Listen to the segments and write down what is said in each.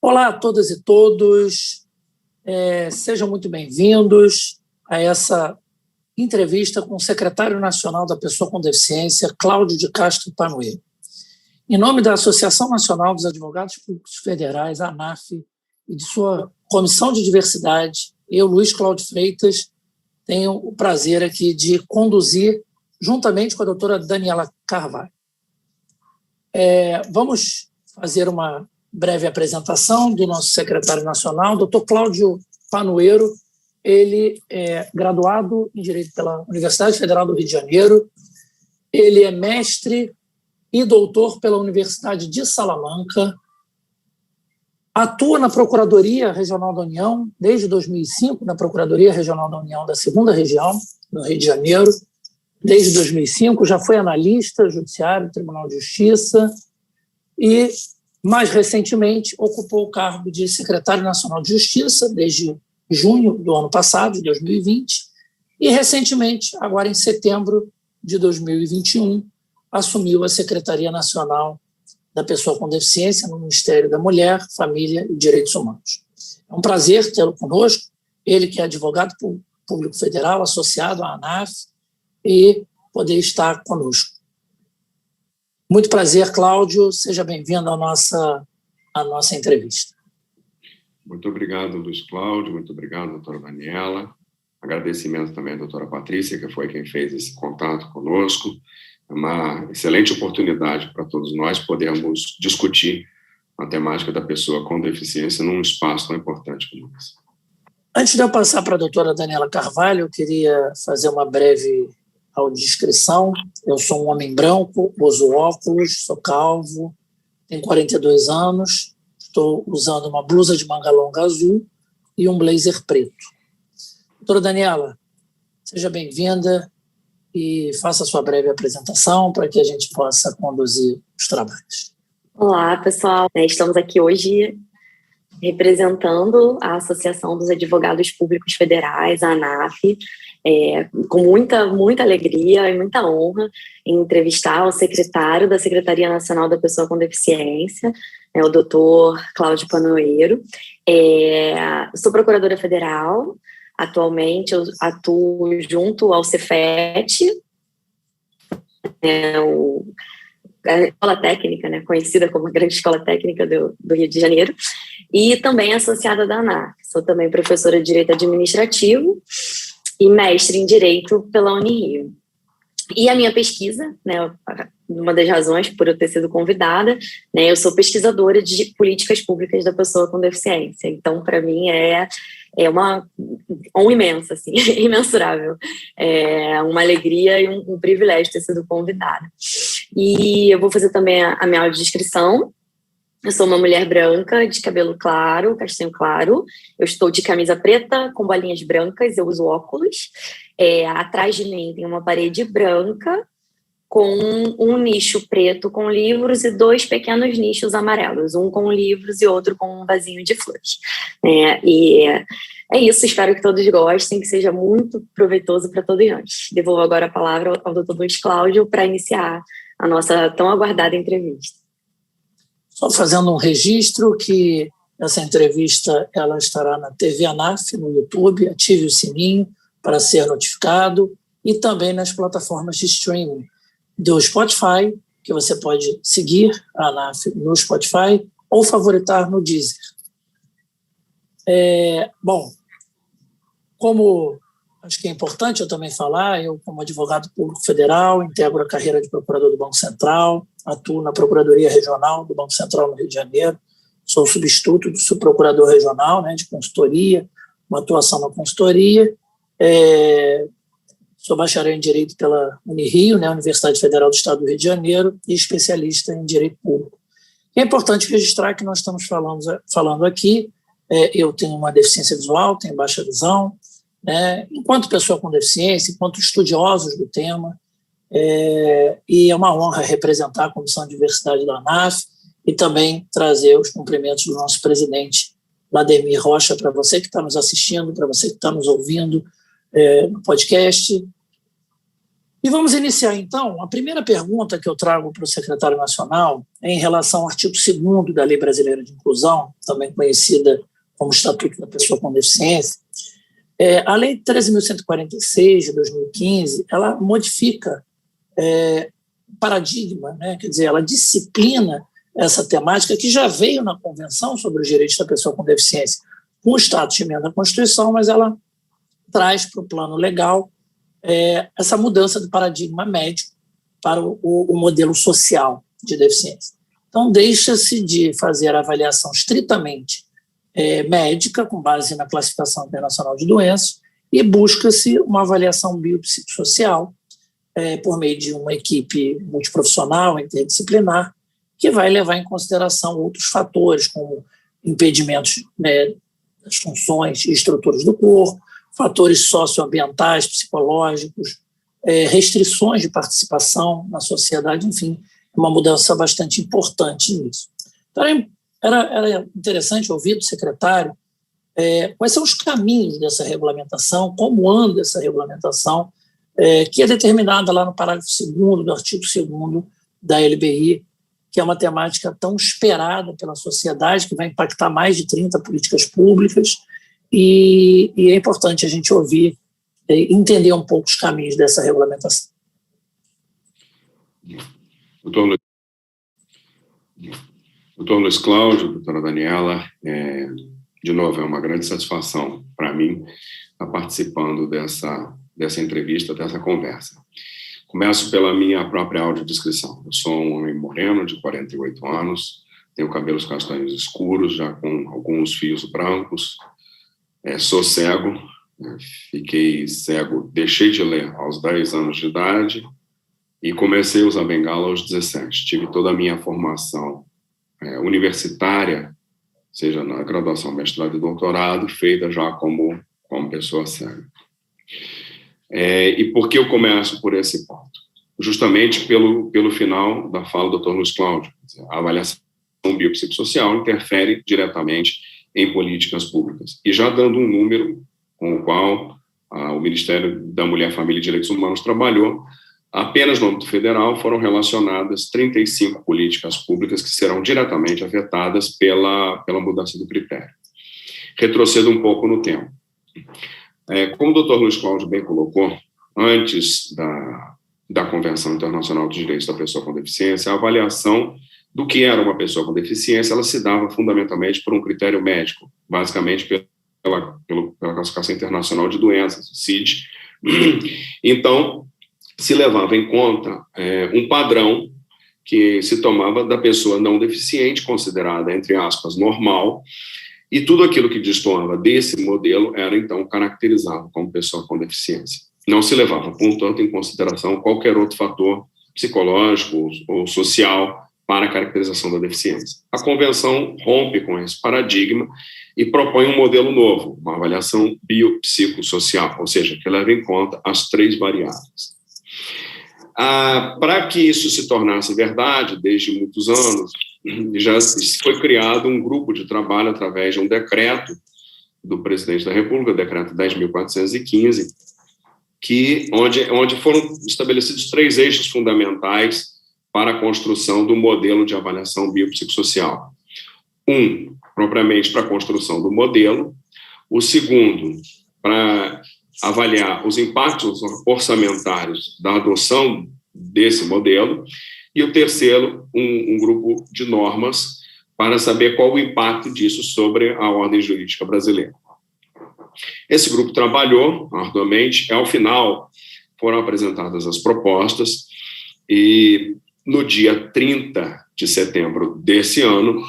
Olá a todas e todos, sejam muito bem-vindos a essa entrevista com o secretário nacional da Pessoa com Deficiência, Cláudio de Castro Panoeiro. Em nome da Associação Nacional dos Advogados Públicos Federais, ANAF, e de sua Comissão de Diversidade, eu, Luiz Cláudio Freitas, tenho o prazer aqui de conduzir, juntamente com a doutora Daniela Carvalho. Vamos fazer uma breve apresentação do nosso secretário nacional, Dr. Cláudio Panoeiro. Ele é graduado em Direito pela Universidade Federal do Rio de Janeiro, ele é mestre e doutor pela Universidade de Salamanca, atua na Procuradoria Regional da União desde 2005, na Procuradoria Regional da União da 2ª Região, no Rio de Janeiro. Desde 2005 já foi analista judiciário do Tribunal de Justiça e, mais recentemente, ocupou o cargo de secretário nacional de Justiça desde junho do ano passado, de 2020, e recentemente, agora em setembro de 2021, assumiu a Secretaria Nacional da Pessoa com Deficiência no Ministério da Mulher, Família e Direitos Humanos. É um prazer tê-lo conosco, ele que é advogado público federal associado à ANAF, e poder estar conosco. Muito prazer, Cláudio, seja bem-vindo à nossa entrevista. Muito obrigado, Luiz Cláudio, muito obrigado, doutora Daniela. Agradecimento também à doutora Patrícia, que foi quem fez esse contato conosco. É uma excelente oportunidade para todos nós podermos discutir a temática da pessoa com deficiência num espaço tão importante como esse. Antes de eu passar para a doutora Daniela Carvalho, eu queria fazer uma breve audiodescrição. Eu sou um homem branco, uso óculos, sou calvo, tenho 42 anos, estou usando uma blusa de manga longa azul e um blazer preto. Doutora Daniela, seja bem-vinda e faça a sua breve apresentação para que a gente possa conduzir os trabalhos. Olá, pessoal. Estamos aqui hoje representando a Associação dos Advogados Públicos Federais, a ANAF, com muita alegria e muita honra em entrevistar o secretário da Secretaria Nacional da Pessoa com Deficiência, o doutor Cláudio Panoeiro. Sou procuradora federal, atualmente eu atuo junto ao Cefet, a escola técnica, conhecida como a Grande Escola Técnica do Rio de Janeiro, e também associada da ANAF. Sou também professora de Direito Administrativo e mestre em Direito pela Unirio. E a minha pesquisa, uma das razões por eu ter sido convidada, eu sou pesquisadora de políticas públicas da pessoa com deficiência. Então, para mim, é uma honra imensa, assim, imensurável. É uma alegria e um privilégio ter sido convidada. E eu vou fazer também a minha audiodescrição. Eu sou uma mulher branca, de cabelo claro, castanho claro. Eu estou de camisa preta, com bolinhas brancas, eu uso óculos. Atrás de mim tem uma parede branca, com um nicho preto com livros e 2 pequenos nichos amarelos, um com livros e outro com um vasinho de flores. E é isso, espero que todos gostem, que seja muito proveitoso para todos nós. Devolvo agora a palavra ao doutor Luiz Cláudio para iniciar a nossa tão aguardada entrevista. Só fazendo um registro que essa entrevista ela estará na TV ANAF, no YouTube, ative o sininho para ser notificado, e também nas plataformas de streaming do Spotify, que você pode seguir a ANAF no Spotify ou favoritar no Deezer. Bom, como acho que é importante eu também falar, eu, como advogado público federal, integro a carreira de procurador do Banco Central, atuo na Procuradoria Regional do Banco Central no Rio de Janeiro, sou substituto do subprocurador regional, de consultoria, uma atuação na consultoria, sou bacharel em Direito pela Unirio, Universidade Federal do Estado do Rio de Janeiro, e especialista em Direito Público. É importante registrar que nós estamos falando aqui, eu tenho uma deficiência visual, tenho baixa visão, enquanto pessoa com deficiência, enquanto estudiosos do tema, e é uma honra representar a Comissão de Diversidade da ANAF e também trazer os cumprimentos do nosso presidente, Vladimir Rocha, para você que está nos assistindo, para você que está nos ouvindo no podcast. E vamos iniciar, então. A primeira pergunta que eu trago para o secretário nacional é em relação ao artigo 2º da Lei Brasileira de Inclusão, também conhecida como Estatuto da Pessoa com Deficiência. A Lei 13.146, de 2015, ela modifica o paradigma, né? Quer dizer, ela disciplina essa temática que já veio na Convenção sobre os Direitos da Pessoa com Deficiência, com o status de emenda à Constituição, mas ela traz para o plano legal essa mudança do paradigma médico para o modelo social de deficiência. Então, deixa-se de fazer a avaliação estritamente médica, com base na Classificação Internacional de Doenças, e busca-se uma avaliação biopsicossocial por meio de uma equipe multiprofissional, interdisciplinar, que vai levar em consideração outros fatores, como impedimentos das funções e estruturas do corpo, fatores socioambientais, psicológicos, restrições de participação na sociedade, enfim, uma mudança bastante importante nisso. Então, era interessante ouvir do secretário quais são os caminhos dessa regulamentação, como anda essa regulamentação, que é determinada lá no parágrafo 2º do artigo 2º da LBI, que é uma temática tão esperada pela sociedade, que vai impactar mais de 30 políticas públicas, e é importante a gente ouvir e entender um pouco os caminhos dessa regulamentação. Doutor Luiz Cláudio, doutora Daniela, de novo, é uma grande satisfação para mim estar participando dessa entrevista, dessa conversa. Começo pela minha própria audiodescrição. Eu sou um homem moreno, de 48 anos, tenho cabelos castanhos escuros, já com alguns fios brancos, sou cego, fiquei cego, deixei de ler aos 10 anos de idade e comecei a usar bengala aos 17. Tive toda a minha formação universitária, seja na graduação, mestrado e doutorado, feita já como pessoa cega. E por que eu começo por esse ponto? Justamente pelo final da fala do Dr. Luiz Cláudio. A avaliação biopsicossocial interfere diretamente em políticas públicas. E já dando um número com o qual o Ministério da Mulher, Família e Direitos Humanos trabalhou, apenas no âmbito federal foram relacionadas 35 políticas públicas que serão diretamente afetadas pela mudança do critério. Retrocedo um pouco no tempo. Como o Dr. Luiz Cláudio bem colocou, antes da Convenção Internacional dos Direitos da Pessoa com Deficiência, a avaliação do que era uma pessoa com deficiência, ela se dava fundamentalmente por um critério médico, basicamente pela Classificação Internacional de Doenças, CID. Então, se levava em conta um padrão que se tomava da pessoa não deficiente, considerada, entre aspas, normal, e tudo aquilo que destoava desse modelo era, então, caracterizado como pessoa com deficiência. Não se levava, portanto, em consideração qualquer outro fator psicológico ou social para a caracterização da deficiência. A Convenção rompe com esse paradigma e propõe um modelo novo, uma avaliação biopsicossocial, ou seja, que leva em conta as 3 variáveis. Para que isso se tornasse verdade, desde muitos anos, já foi criado um grupo de trabalho através de um decreto do presidente da República, o decreto 10.415, onde foram estabelecidos 3 eixos fundamentais para a construção do modelo de avaliação biopsicossocial. Propriamente para a construção do modelo. O segundo, para avaliar os impactos orçamentários da adoção desse modelo. E o terceiro, um grupo de normas para saber qual o impacto disso sobre a ordem jurídica brasileira. Esse grupo trabalhou arduamente, ao final foram apresentadas as propostas e no dia 30 de setembro desse ano,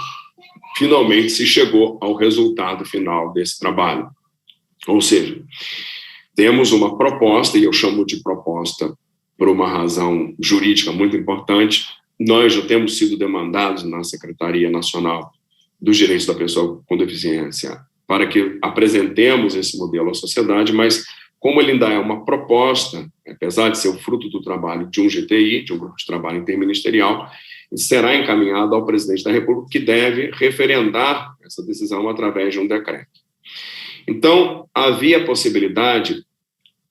finalmente se chegou ao resultado final desse trabalho. Ou seja, temos uma proposta, e eu chamo de proposta por uma razão jurídica muito importante. Nós já temos sido demandados na Secretaria Nacional dos Direitos da Pessoa com Deficiência para que apresentemos esse modelo à sociedade, mas como ele ainda é uma proposta, apesar de ser o fruto do trabalho de um GTI, de um grupo de trabalho interministerial, será encaminhado ao presidente da República, que deve referendar essa decisão através de um decreto. Então, havia a possibilidade,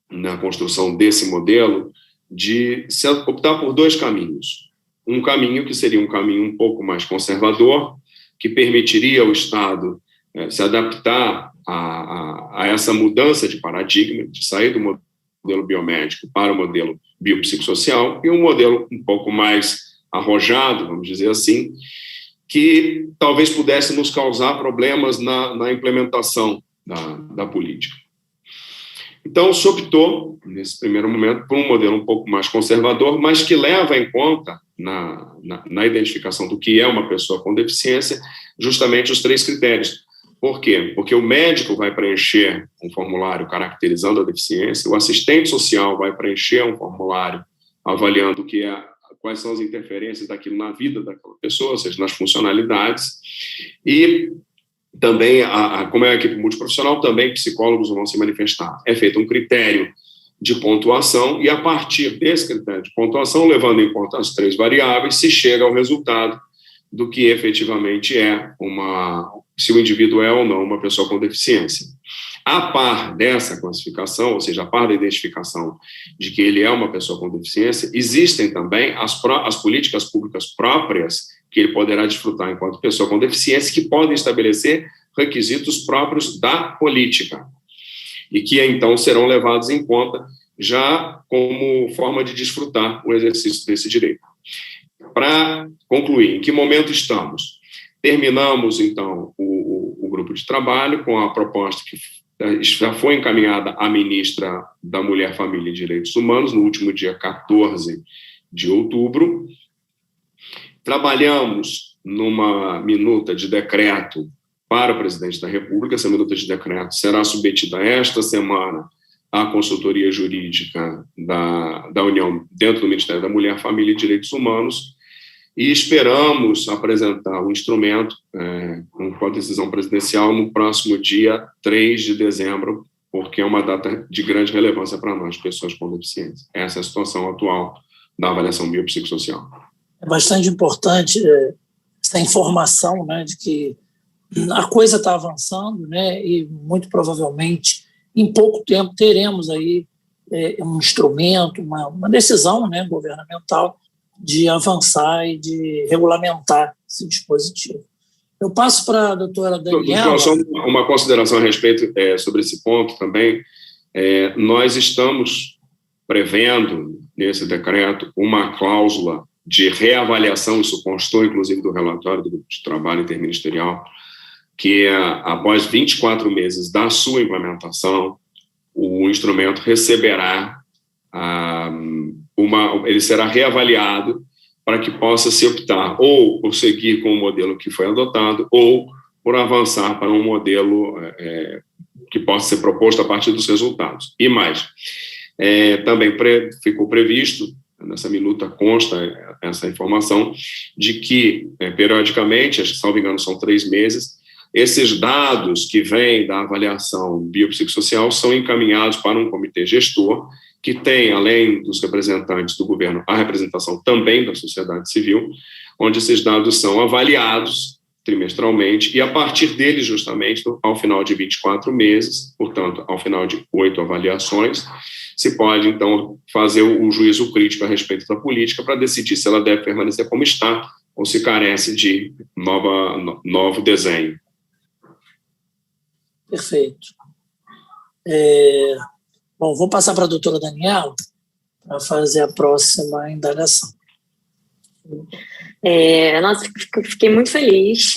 na construção desse modelo, de se optar por dois caminhos. Um caminho que seria um caminho um pouco mais conservador, que permitiria ao Estado se adaptar a essa mudança de paradigma, de sair do modelo biomédico para o modelo biopsicossocial, e um modelo um pouco mais arrojado, vamos dizer assim, que talvez pudesse nos causar problemas na implementação da política. Então, se optou, nesse primeiro momento, por um modelo um pouco mais conservador, mas que leva em conta, na identificação do que é uma pessoa com deficiência, justamente os 3 critérios. Por quê? Porque o médico vai preencher um formulário caracterizando a deficiência, o assistente social vai preencher um formulário avaliando quais são as interferências daquilo na vida daquela pessoa, ou seja, nas funcionalidades, e também, como é a equipe multiprofissional, também psicólogos vão se manifestar. É feito um critério de pontuação e, a partir desse critério de pontuação, levando em conta as 3 variáveis, se chega ao resultado do que efetivamente se o indivíduo é ou não uma pessoa com deficiência. A par dessa classificação, ou seja, a par da identificação de que ele é uma pessoa com deficiência, existem também as políticas públicas próprias que ele poderá desfrutar enquanto pessoa com deficiência, que podem estabelecer requisitos próprios da política e que, então, serão levados em conta já como forma de desfrutar o exercício desse direito. Para concluir, em que momento estamos? Terminamos, então, o grupo de trabalho com a proposta que já foi encaminhada à ministra da Mulher, Família e Direitos Humanos, no último dia 14 de outubro. Trabalhamos numa minuta de decreto para o presidente da República. Essa minuta de decreto será submetida esta semana à consultoria jurídica da União dentro do Ministério da Mulher, Família e Direitos Humanos, e esperamos apresentar o instrumento com a decisão presidencial no próximo dia 3 de dezembro, porque é uma data de grande relevância para nós, pessoas com deficiência. Essa é a situação atual da avaliação biopsicossocial. É bastante importante essa informação, né, de que a coisa está avançando, né, e muito provavelmente em pouco tempo teremos aí um instrumento, uma decisão, né, governamental de avançar e de regulamentar esse dispositivo. Eu passo para a doutora Daniela. Só uma consideração a respeito sobre esse ponto também. Nós estamos prevendo, nesse decreto, uma cláusula de reavaliação, isso constou, inclusive, do relatório do Grupo de Trabalho Interministerial, que após 24 meses da sua implementação, o instrumento receberá ele será reavaliado para que possa se optar ou por seguir com o modelo que foi adotado ou por avançar para um modelo que possa ser proposto a partir dos resultados. E mais, também ficou previsto, nessa minuta consta essa informação, de que, periodicamente, salvo engano, são 3 meses, esses dados que vêm da avaliação biopsicossocial são encaminhados para um comitê gestor, que tem, além dos representantes do governo, a representação também da sociedade civil, onde esses dados são avaliados trimestralmente, e a partir deles, justamente, ao final de 24 meses, portanto, ao final de 8 avaliações, se pode, então, fazer o juízo crítico a respeito da política para decidir se ela deve permanecer como está ou se carece de novo desenho. Perfeito. Bom, vou passar para a doutora Daniela para fazer a próxima indagação. Nossa, fiquei muito feliz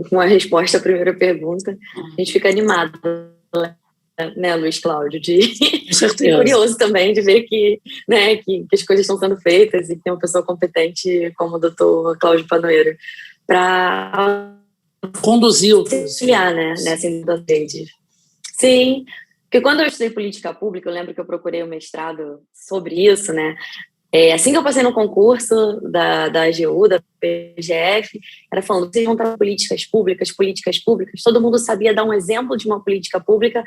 com a resposta à primeira pergunta. A gente fica animado, né, Luiz Cláudio? Com certeza. Curioso também de ver que as coisas estão sendo feitas e que tem uma pessoa competente como o doutor Cláudio Panoeiro para conduzir o auxiliar, né, nessa rede. Sim. Porque quando eu estudei política pública, eu lembro que eu procurei um mestrado sobre isso, né? Assim que eu passei no concurso da AGU, da PGF, era falando, vocês vão para políticas públicas, todo mundo sabia dar um exemplo de uma política pública,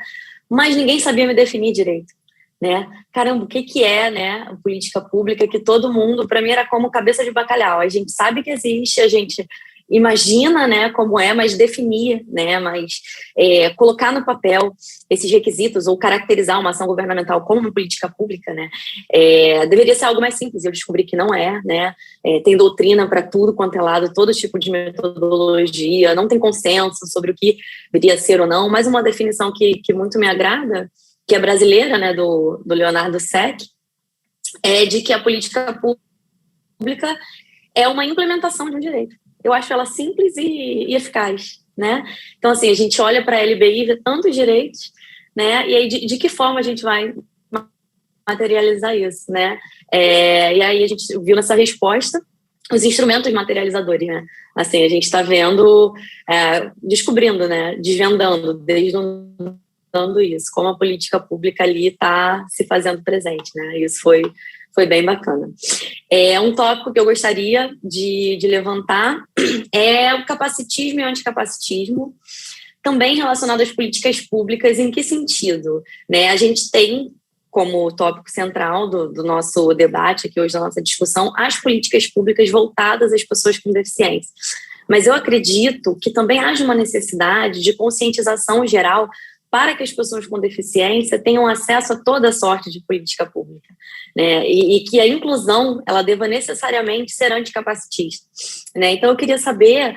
mas ninguém sabia me definir direito, né? Caramba, o que é, né, a política pública que todo mundo, para mim, era como cabeça de bacalhau. A gente sabe que existe, a gente imagina, né, como é, mas definir, né, mas colocar no papel esses requisitos ou caracterizar uma ação governamental como uma política pública, né, deveria ser algo mais simples. Eu descobri que não é, né, tem doutrina para tudo quanto é lado, todo tipo de metodologia, não tem consenso sobre o que deveria ser ou não, mas uma definição que muito me agrada, que é brasileira, né, do Leonardo Seck, é de que a política pública é uma implementação de um direito. Eu acho ela simples e eficaz, né? Então, assim, a gente olha para a LBI e vê tantos direitos, né? E aí, de que forma a gente vai materializar isso, né? E aí a gente viu nessa resposta os instrumentos materializadores, né? Assim, a gente está vendo, descobrindo, né? Desvendando, desvendando isso, como a política pública ali está se fazendo presente, né? Isso foi bem bacana. Um tópico que eu gostaria de levantar é o capacitismo e o anticapacitismo, também relacionado às políticas públicas. Em que sentido? Né? A gente tem como tópico central do nosso debate aqui hoje, da nossa discussão, as políticas públicas voltadas às pessoas com deficiência. Mas eu acredito que também haja uma necessidade de conscientização geral para que as pessoas com deficiência tenham acesso a toda sorte de política pública, né? E que a inclusão ela deva necessariamente ser anticapacitista, né? Então, eu queria saber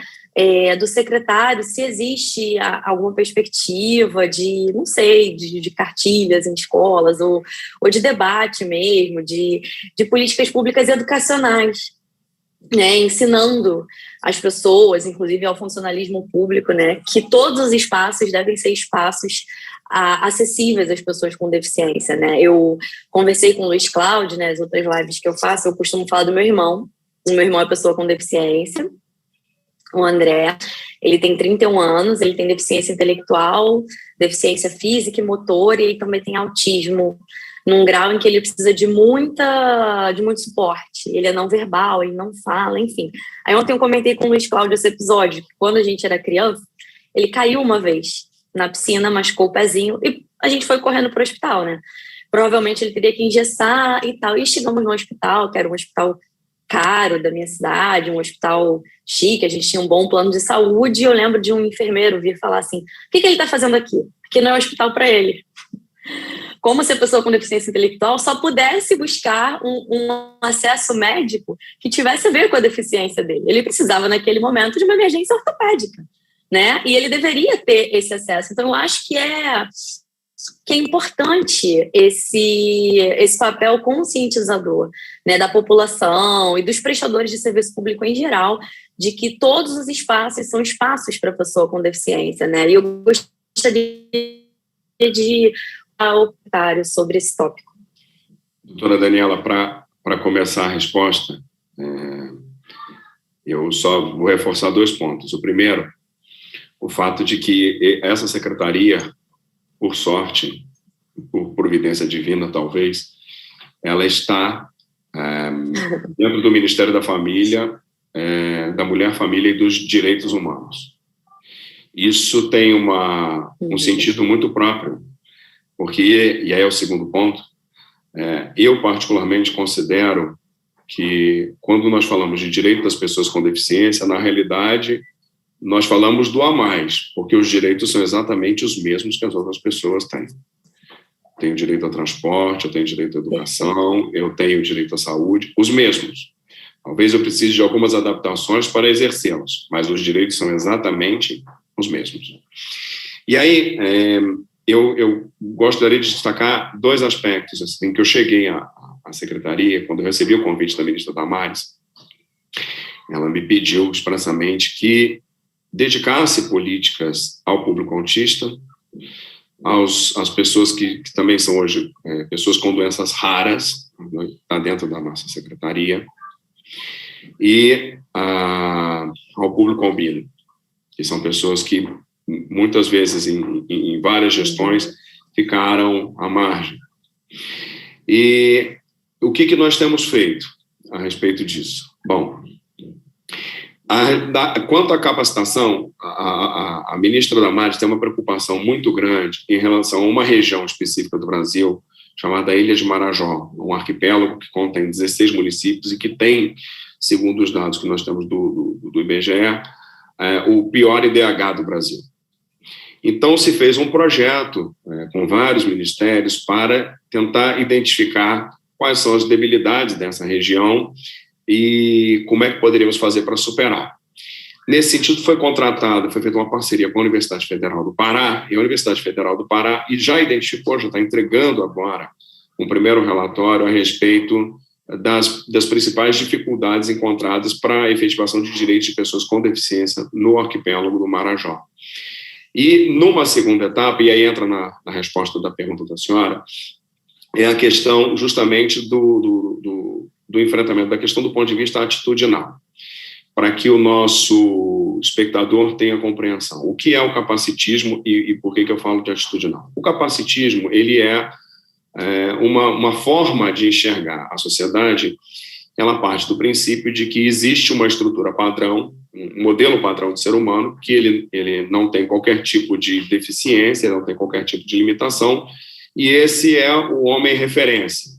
do secretário se existe alguma perspectiva de, não sei, de cartilhas em escolas ou de debate mesmo, de políticas públicas educacionais, né, ensinando as pessoas, inclusive ao funcionalismo público, né, que todos os espaços devem ser espaços acessíveis às pessoas com deficiência, né. Eu conversei com o Luiz Cláudio, né, as outras lives que eu faço, eu costumo falar do meu irmão. O meu irmão é pessoa com deficiência, o André. Ele tem 31 anos, ele tem deficiência intelectual, deficiência física e motor, e ele também tem autismo, num grau em que ele precisa de muito suporte. Ele é não verbal, ele não fala, enfim. Aí ontem eu comentei com o Luiz Cláudio esse episódio, que quando a gente era criança, ele caiu uma vez na piscina, machucou o pezinho, e a gente foi correndo para o hospital, né? Provavelmente ele teria que engessar e tal. E chegamos no hospital, que era um hospital caro da minha cidade, um hospital chique, a gente tinha um bom plano de saúde, e eu lembro de um enfermeiro vir falar assim: o que ele está fazendo aqui? Aqui não é hospital para ele. Como se a pessoa com deficiência intelectual só pudesse buscar um acesso médico que tivesse a ver com a deficiência dele. Ele precisava, naquele momento, de uma emergência ortopédica, né? E ele deveria ter esse acesso. Então, eu acho que é importante esse papel conscientizador, né, da população e dos prestadores de serviço público em geral, de que todos os espaços são espaços para a pessoa com deficiência, né? E eu gostaria de opinar sobre esse tópico. Doutora Daniela, para começar a resposta, eu só vou reforçar 2 pontos. O primeiro, o fato de que essa secretaria, por sorte, por providência divina, talvez, ela está dentro do Ministério da Família, da Mulher, Família e dos Direitos Humanos. Isso tem um sentido muito próprio, porque, e aí é o segundo ponto, eu particularmente considero que quando nós falamos de direito das pessoas com deficiência, na realidade, nós falamos do a mais, porque os direitos são exatamente os mesmos que as outras pessoas têm. Tenho direito ao transporte, eu tenho direito à educação, eu tenho direito à saúde, os mesmos. Talvez eu precise de algumas adaptações para exercê-los, mas os direitos são exatamente os mesmos. E aí, eu gostaria de destacar 2 aspectos, assim, que eu cheguei à secretaria, quando eu recebi o convite da ministra Damares, ela me pediu expressamente que dedicasse políticas ao público autista, às pessoas que também são hoje pessoas com doenças raras, está dentro da nossa secretaria, e ao público albino, que são pessoas que muitas vezes em várias gestões ficaram à margem. E o que nós temos feito a respeito disso? Bom, quanto à capacitação, a ministra Damares tem uma preocupação muito grande em relação a uma região específica do Brasil, chamada Ilha de Marajó, um arquipélago que contém 16 municípios e que tem, segundo os dados que nós temos do IBGE, o pior IDH do Brasil. Então, se fez um projeto com vários ministérios para tentar identificar quais são as debilidades dessa região e como é que poderíamos fazer para superar. Nesse sentido, foi feita uma parceria com a Universidade Federal do Pará, e a Universidade Federal do Pará já identificou, já está entregando agora um primeiro relatório a respeito das principais dificuldades encontradas para a efetivação de direitos de pessoas com deficiência no arquipélago do Marajó. E numa segunda etapa, e aí entra na resposta da pergunta da senhora, é a questão justamente do enfrentamento da questão do ponto de vista atitudinal, para que o nosso espectador tenha compreensão. O que é o capacitismo e por que eu falo de atitudinal? O capacitismo, ele é uma forma de enxergar a sociedade. Ela parte do princípio de que existe uma estrutura padrão, um modelo padrão de ser humano, que ele não tem qualquer tipo de deficiência, não tem qualquer tipo de limitação, e esse é o homem referência.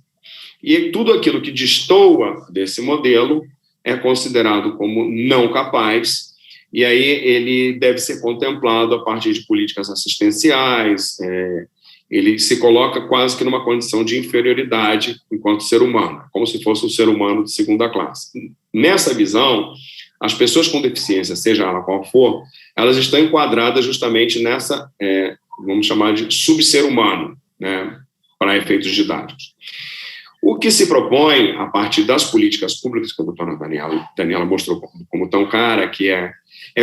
E tudo aquilo que destoa desse modelo é considerado como não capaz, e aí ele deve ser contemplado a partir de políticas assistenciais, ele se coloca quase que numa condição de inferioridade enquanto ser humano, como se fosse um ser humano de segunda classe. Nessa visão, as pessoas com deficiência, seja ela qual for, elas estão enquadradas justamente nessa, vamos chamar de subser humano, né, para efeitos didáticos. O que se propõe, a partir das políticas públicas, que a doutora Daniela mostrou como tão cara, que é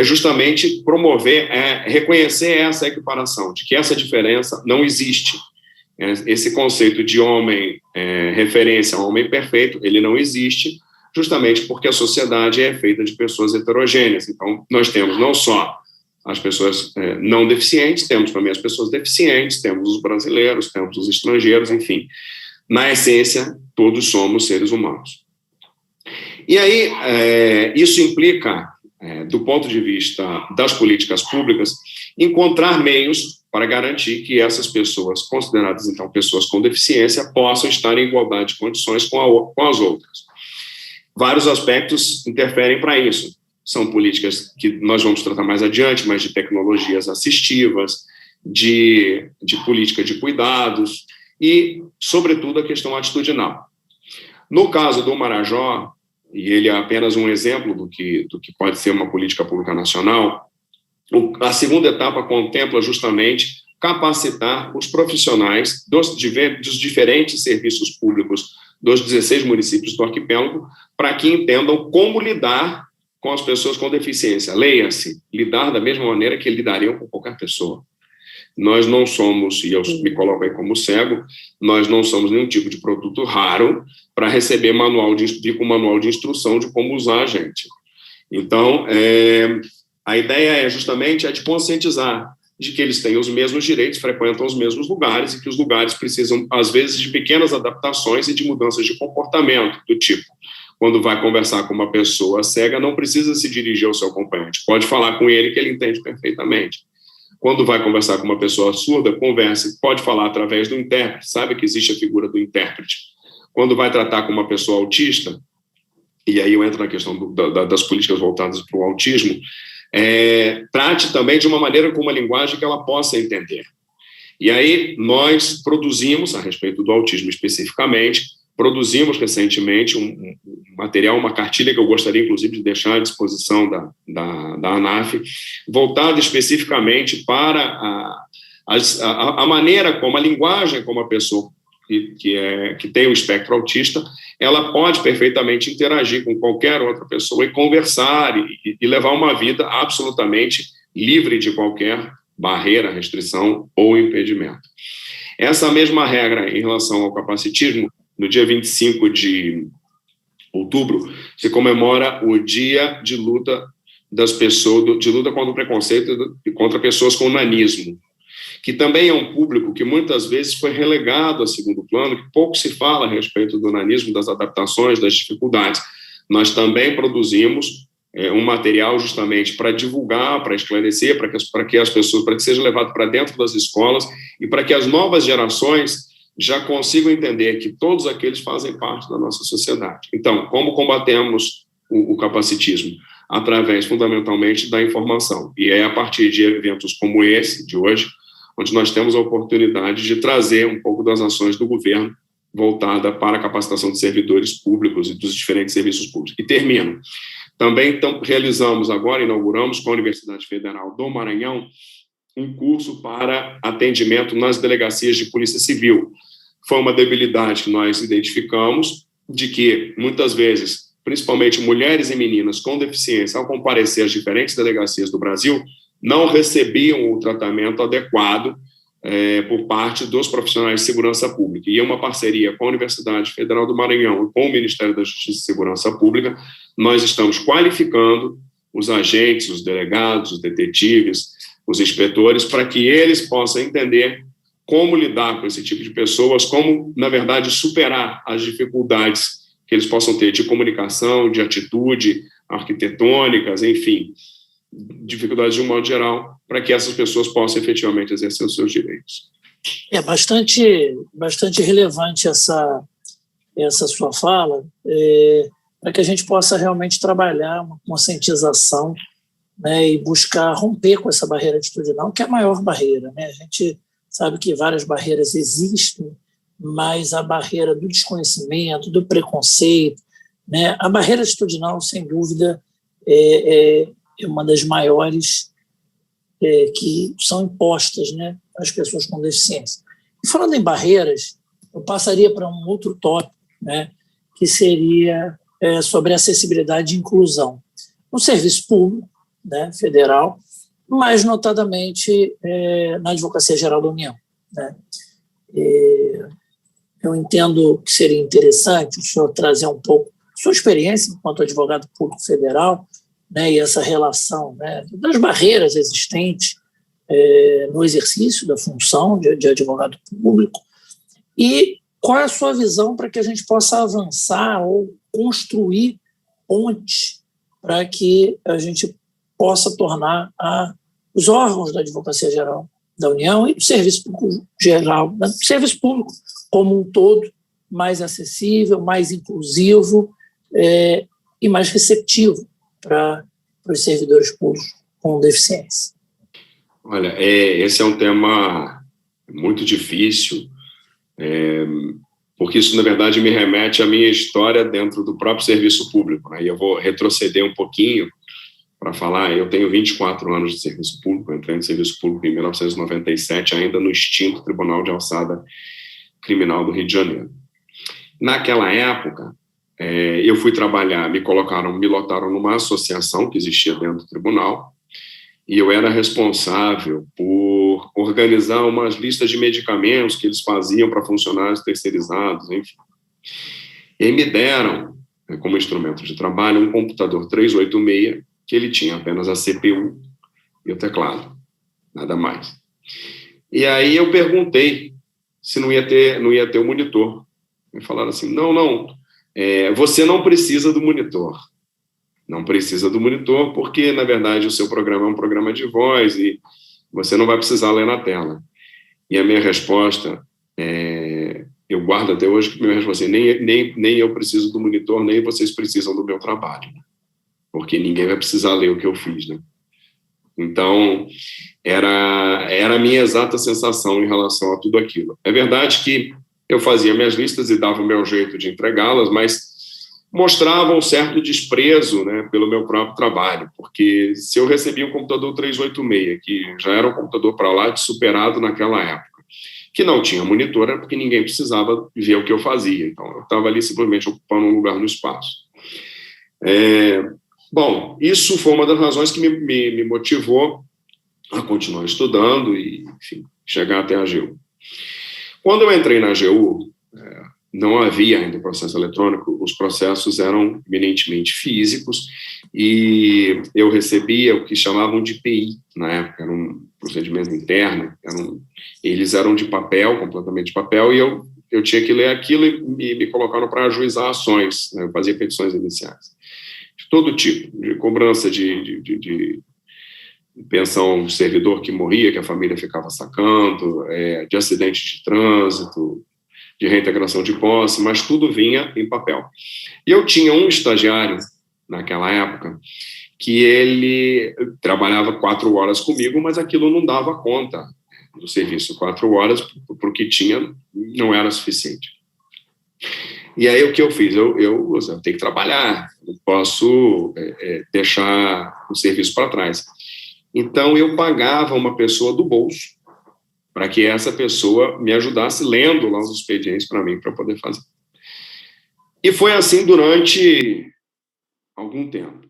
justamente promover, reconhecer essa equiparação, de que essa diferença não existe. Esse conceito de homem referência a homem perfeito, ele não existe, justamente porque a sociedade é feita de pessoas heterogêneas. Então, nós temos não só as pessoas não deficientes, temos também as pessoas deficientes, temos os brasileiros, temos os estrangeiros, enfim. Na essência, todos somos seres humanos. E aí, isso implica, do ponto de vista das políticas públicas, encontrar meios para garantir que essas pessoas, consideradas, então, pessoas com deficiência, possam estar em igualdade de condições com as outras. Vários aspectos interferem para isso. São políticas que nós vamos tratar mais adiante, mas de tecnologias assistivas, de política de cuidados e, sobretudo, a questão atitudinal. No caso do Marajó, e ele é apenas um exemplo do que pode ser uma política pública nacional, a segunda etapa contempla justamente capacitar os profissionais dos diferentes serviços públicos dos 16 municípios do arquipélago para que entendam como lidar com as pessoas com deficiência. Leia-se, lidar da mesma maneira que lidariam com qualquer pessoa. Nós não somos, e eu me coloco aí como cego, nós não somos nenhum tipo de produto raro para receber manual de instrução de como usar a gente. Então, a ideia é justamente de conscientizar de que eles têm os mesmos direitos, frequentam os mesmos lugares e que os lugares precisam, às vezes, de pequenas adaptações e de mudanças de comportamento, do tipo, quando vai conversar com uma pessoa cega, não precisa se dirigir ao seu acompanhante, pode falar com ele que ele entende perfeitamente. Quando vai conversar com uma pessoa surda, converse, pode falar através do intérprete, sabe que existe a figura do intérprete. Quando vai tratar com uma pessoa autista, e aí eu entro na questão das políticas voltadas para o autismo, trate também de uma maneira com uma linguagem que ela possa entender. E aí nós produzimos, a respeito do autismo especificamente, produzimos recentemente um material, uma cartilha que eu gostaria, inclusive, de deixar à disposição da ANAF, voltada especificamente para a maneira como, a linguagem como a pessoa que tem o espectro autista, ela pode perfeitamente interagir com qualquer outra pessoa e conversar e levar uma vida absolutamente livre de qualquer barreira, restrição ou impedimento. Essa mesma regra em relação ao capacitismo, no dia 25 de outubro, se comemora o Dia de Luta das pessoas, de luta contra o preconceito e contra pessoas com nanismo, que também é um público que muitas vezes foi relegado a segundo plano, que pouco se fala a respeito do nanismo, das adaptações, das dificuldades. Nós também produzimos um material justamente para divulgar, para esclarecer, para que as pessoas, para que seja levado para dentro das escolas e para que as novas gerações já consigam entender que todos aqueles fazem parte da nossa sociedade. Então, como combatemos o capacitismo? através, fundamentalmente, da informação. E é a partir de eventos como esse, de hoje, onde nós temos a oportunidade de trazer um pouco das ações do governo voltada para a capacitação de servidores públicos e dos diferentes serviços públicos. E termino. Também realizamos agora, inauguramos com a Universidade Federal do Maranhão, um curso para atendimento nas delegacias de polícia civil. Foi uma debilidade que nós identificamos, de que, muitas vezes, principalmente mulheres e meninas com deficiência, ao comparecer às diferentes delegacias do Brasil, não recebiam o tratamento adequado por parte dos profissionais de segurança pública. E uma parceria com a Universidade Federal do Maranhão e com o Ministério da Justiça e Segurança Pública, nós estamos qualificando os agentes, os delegados, os detetives, os inspetores, para que eles possam entender como lidar com esse tipo de pessoas, como, na verdade, superar as dificuldades que eles possam ter de comunicação, de atitude, arquitetônicas, enfim, dificuldades de um modo geral, para que essas pessoas possam efetivamente exercer os seus direitos. É bastante relevante essa sua fala, para que a gente possa realmente trabalhar uma conscientização, né, e buscar romper com essa barreira atitudinal, que é a maior barreira, né? A gente sabe que várias barreiras existem, mas a barreira do desconhecimento, do preconceito, né, a barreira atitudinal, sem dúvida, é uma das maiores que são impostas, né, às pessoas com deficiência. E falando em barreiras, eu passaria para um outro tópico, né, que seria sobre acessibilidade e inclusão. No serviço público, né, federal, mas notadamente na Advocacia Geral da União, né. Eu entendo que seria interessante o senhor trazer um pouco sua experiência enquanto advogado público federal, né, e essa relação, né, das barreiras existentes no exercício da função de advogado público, e qual é a sua visão para que a gente possa avançar ou construir pontes para que a gente possa tornar os órgãos da Advocacia Geral da União e do Serviço Público Geral, né, do Serviço Público como um todo, mais acessível, mais inclusivo e mais receptivo para os servidores públicos com deficiência. Olha, esse é um tema muito difícil, porque isso, na verdade, me remete à minha história dentro do próprio serviço público, né? E eu vou retroceder um pouquinho para falar. Eu tenho 24 anos de serviço público, eu entrei no serviço público em 1997, ainda no extinto Tribunal de Alçada Criminal do Rio de Janeiro. Naquela época, eu fui trabalhar, me lotaram numa associação que existia dentro do tribunal, e eu era responsável por organizar umas listas de medicamentos que eles faziam para funcionários terceirizados, enfim. E aí me deram, como instrumento de trabalho, um computador 386, que ele tinha apenas a CPU e o teclado, nada mais. E aí eu perguntei se não ia ter o monitor. Me falaram assim, não, você não precisa do monitor. Não precisa do monitor porque, na verdade, o seu programa é um programa de voz e você não vai precisar ler na tela. E a minha resposta, eu guardo até hoje, que minha resposta é nem eu preciso do monitor, nem vocês precisam do meu trabalho, porque ninguém vai precisar ler o que eu fiz, né? Então, era a minha exata sensação em relação a tudo aquilo. É verdade que eu fazia minhas listas e dava o meu jeito de entregá-las, mas mostrava um certo desprezo, né, pelo meu próprio trabalho, porque se eu recebia um computador 386, que já era um computador para lá de superado naquela época, que não tinha monitor, era porque ninguém precisava ver o que eu fazia. Então, eu estava ali simplesmente ocupando um lugar no espaço. Bom, isso foi uma das razões que me motivou a continuar estudando e, enfim, chegar até a AGU. Quando eu entrei na AGU, não havia ainda processo eletrônico, os processos eram eminentemente físicos e eu recebia o que chamavam de PI, na época, era um procedimento interno, eles eram de papel, completamente de papel, e eu tinha que ler aquilo e me colocaram para ajuizar ações, né? Eu fazia petições iniciais, de todo tipo, de cobrança de pensão de servidor que morria, que a família ficava sacando, de acidente de trânsito, de reintegração de posse, mas tudo vinha em papel. E eu tinha um estagiário, naquela época, que ele trabalhava 4 horas comigo, mas aquilo não dava conta do serviço. 4 horas, para o que tinha, não era suficiente. E aí, o que eu fiz? Eu tenho que trabalhar, não posso deixar o serviço para trás. Então, eu pagava uma pessoa do bolso para que essa pessoa me ajudasse lendo lá os expedientes para mim, para poder fazer. E foi assim durante algum tempo.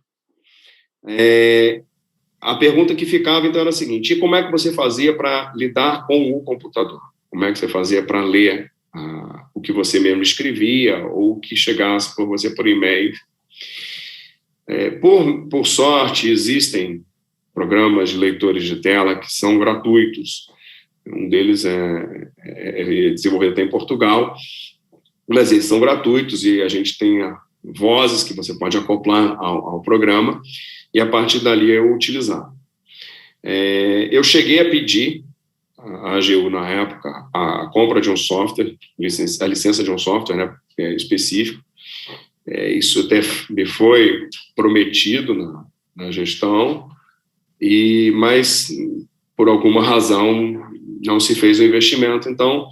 A pergunta que ficava, então, era a seguinte: e como é que você fazia para lidar com o computador? Como é que você fazia para ler o que você mesmo escrevia ou o que chegasse por você por e-mail? Por sorte, existem programas de leitores de tela que são gratuitos. Um deles é desenvolvido até em Portugal, mas eles são gratuitos e a gente tem vozes que você pode acoplar ao programa e a partir dali eu utilizar. Eu cheguei a pedir à AGU, na época, a compra de um software, a licença de um software, né, específico. Isso até me foi prometido na gestão, mas por alguma razão não se fez o investimento. Então,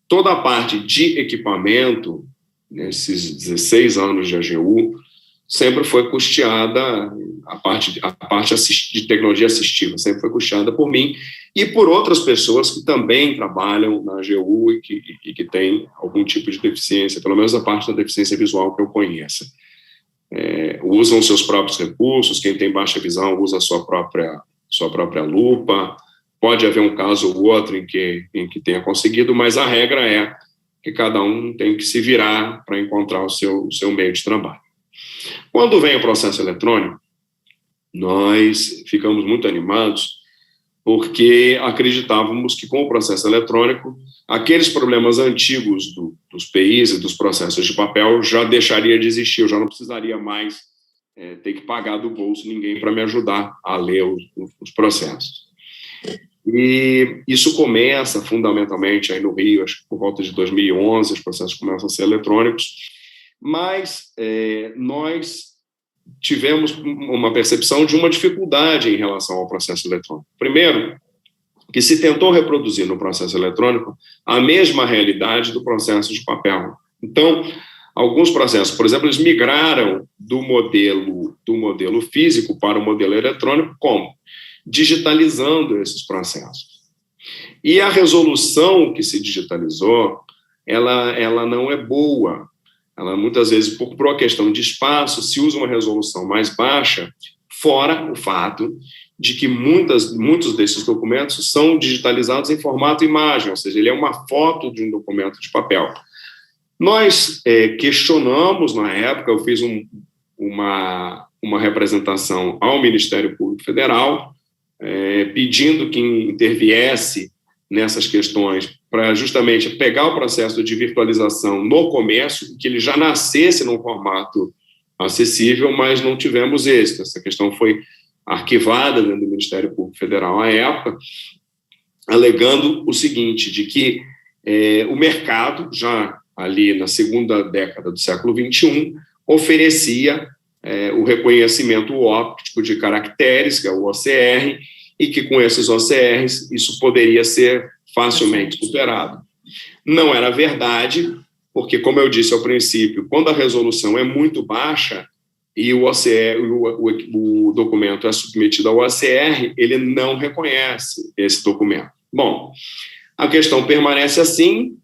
toda a parte de equipamento, nesses 16 anos de AGU, sempre foi custeada, a parte de tecnologia assistiva sempre foi custeada por mim e por outras pessoas que também trabalham na AGU e que têm algum tipo de deficiência, pelo menos a parte da deficiência visual que eu conheço. Usam seus próprios recursos, quem tem baixa visão usa a sua própria lupa, pode haver um caso ou outro em que tenha conseguido, mas a regra é que cada um tem que se virar para encontrar o seu meio de trabalho. Quando vem o processo eletrônico, nós ficamos muito animados porque acreditávamos que com o processo eletrônico, aqueles problemas antigos dos PIs e dos processos de papel já deixaria de existir, eu já não precisaria mais ter que pagar do bolso ninguém para me ajudar a ler os processos. E isso começa fundamentalmente aí no Rio, acho que por volta de 2011, os processos começam a ser eletrônicos, mas nós tivemos uma percepção de uma dificuldade em relação ao processo eletrônico. Primeiro, que se tentou reproduzir no processo eletrônico a mesma realidade do processo de papel. Então, alguns processos, por exemplo, eles migraram do modelo físico para o modelo eletrônico, como? Digitalizando esses processos. E a resolução que se digitalizou, ela não é boa. Ela, muitas vezes, por uma questão de espaço, se usa uma resolução mais baixa, fora o fato de que muitos desses documentos são digitalizados em formato imagem, ou seja, ele é uma foto de um documento de papel. Nós questionamos, na época, eu fiz uma representação ao Ministério Público Federal, pedindo que interviesse nessas questões para justamente pegar o processo de virtualização no comércio, que ele já nascesse num formato acessível, mas não tivemos êxito. Essa questão foi arquivada dentro do Ministério Público Federal à época, alegando o seguinte, de que o mercado, já ali na segunda década do século XXI, oferecia o reconhecimento óptico de caracteres, que é o OCR, e que com esses OCRs isso poderia ser facilmente superado. Não era verdade, porque, como eu disse ao princípio, quando a resolução é muito baixa e o OCR, o documento é submetido ao OCR, ele não reconhece esse documento. Bom, a questão permanece assim,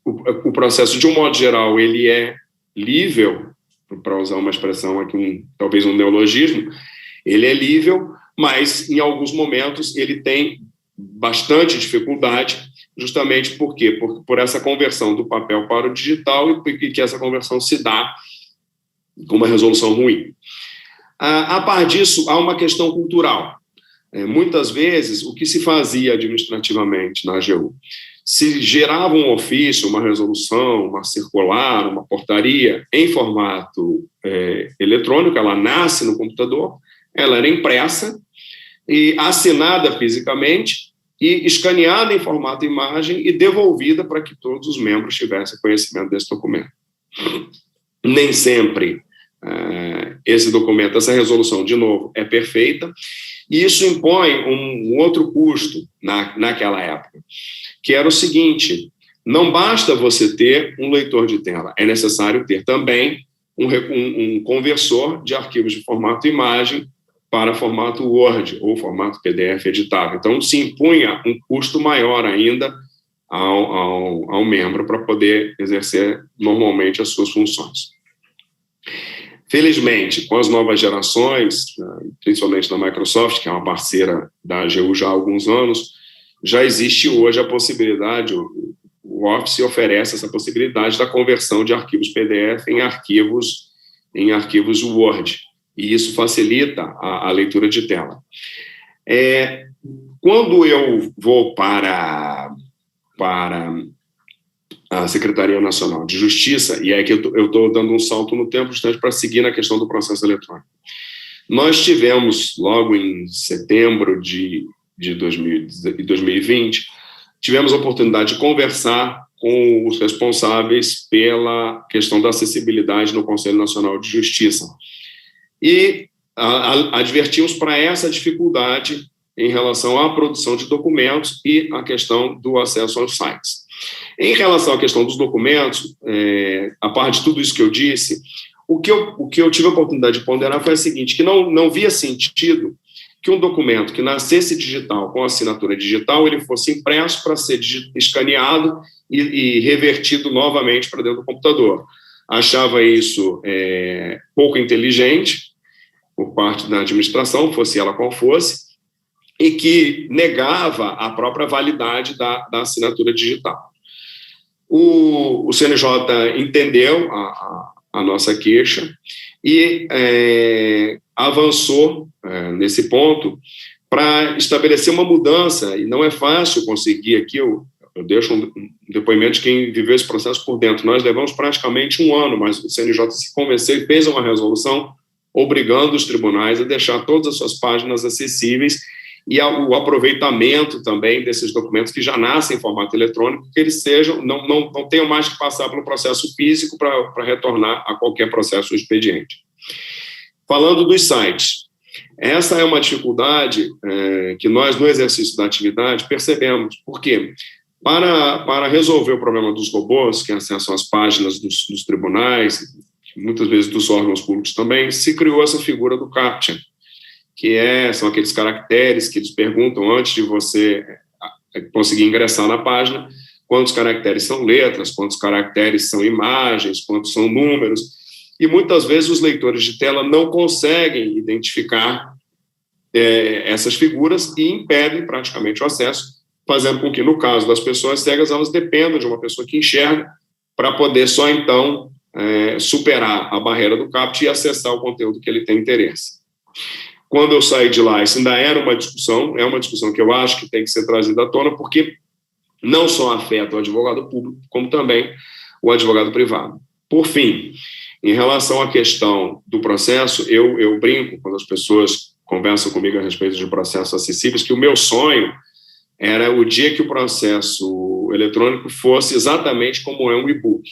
o processo, de um modo geral, ele é lível, para usar uma expressão aqui, talvez um neologismo, ele é lível, mas em alguns momentos ele tem bastante dificuldade, justamente por quê? Por essa conversão do papel para o digital e que essa conversão se dá com uma resolução ruim. A par disso, há uma questão cultural. Muitas vezes, o que se fazia administrativamente na AGU? Se gerava um ofício, uma resolução, uma circular, uma portaria em formato eletrônico, ela nasce no computador, ela era impressa e assinada fisicamente e escaneada em formato imagem e devolvida para que todos os membros tivessem conhecimento desse documento. Nem sempre esse documento, essa resolução, de novo, é perfeita, e isso impõe um outro custo naquela época, que era o seguinte: não basta você ter um leitor de tela, é necessário ter também um conversor de arquivos de formato imagem para formato Word ou formato PDF editável. Então, se impunha um custo maior ainda ao membro para poder exercer normalmente as suas funções. Felizmente, com as novas gerações, principalmente da Microsoft, que é uma parceira da AGU já há alguns anos, já existe hoje a possibilidade, o Office oferece essa possibilidade da conversão de arquivos PDF em arquivos Word, e isso facilita a leitura de tela. Quando eu vou para a Secretaria Nacional de Justiça, e é que eu estou dando um salto no tempo justamente para seguir na questão do processo eletrônico. Nós tivemos, logo em setembro de 2020, tivemos a oportunidade de conversar com os responsáveis pela questão da acessibilidade no Conselho Nacional de Justiça. E advertimos para essa dificuldade em relação à produção de documentos e a questão do acesso aos sites. Em relação à questão dos documentos, a parte de tudo isso que eu disse, o que eu tive a oportunidade de ponderar foi o seguinte, que não via sentido que um documento que nascesse digital, com assinatura digital, ele fosse impresso para ser escaneado e revertido novamente para dentro do computador. Achava isso pouco inteligente por parte da administração, fosse ela qual fosse, e que negava a própria validade da assinatura digital. O CNJ entendeu a nossa queixa e avançou nesse ponto para estabelecer uma mudança, e não é fácil conseguir aqui, eu deixo um depoimento de quem viveu esse processo por dentro. Nós levamos praticamente um ano, mas o CNJ se convenceu e fez uma resolução obrigando os tribunais a deixar todas as suas páginas acessíveis e o aproveitamento também desses documentos que já nascem em formato eletrônico, que eles não tenham mais que passar pelo processo físico para retornar a qualquer processo expediente. Falando dos sites, essa é uma dificuldade que nós, no exercício da atividade, percebemos. Por quê? Para resolver o problema dos robôs, que acessam as páginas dos tribunais, muitas vezes dos órgãos públicos também, se criou essa figura do CAPTCHA, que são aqueles caracteres que eles perguntam antes de você conseguir ingressar na página, quantos caracteres são letras, quantos caracteres são imagens, quantos são números, e muitas vezes os leitores de tela não conseguem identificar essas figuras e impedem praticamente o acesso, fazendo com que, no caso das pessoas cegas, elas dependam de uma pessoa que enxerga para poder só, então, superar a barreira do CAPT e acessar o conteúdo que ele tem interesse. Quando eu saí de lá, isso ainda era uma discussão, é uma discussão que eu acho que tem que ser trazida à tona, porque não só afeta o advogado público, como também o advogado privado. Por fim, em relação à questão do processo, eu brinco quando as pessoas conversam comigo a respeito de processos acessíveis, que o meu sonho era o dia que o processo eletrônico fosse exatamente como é um e-book,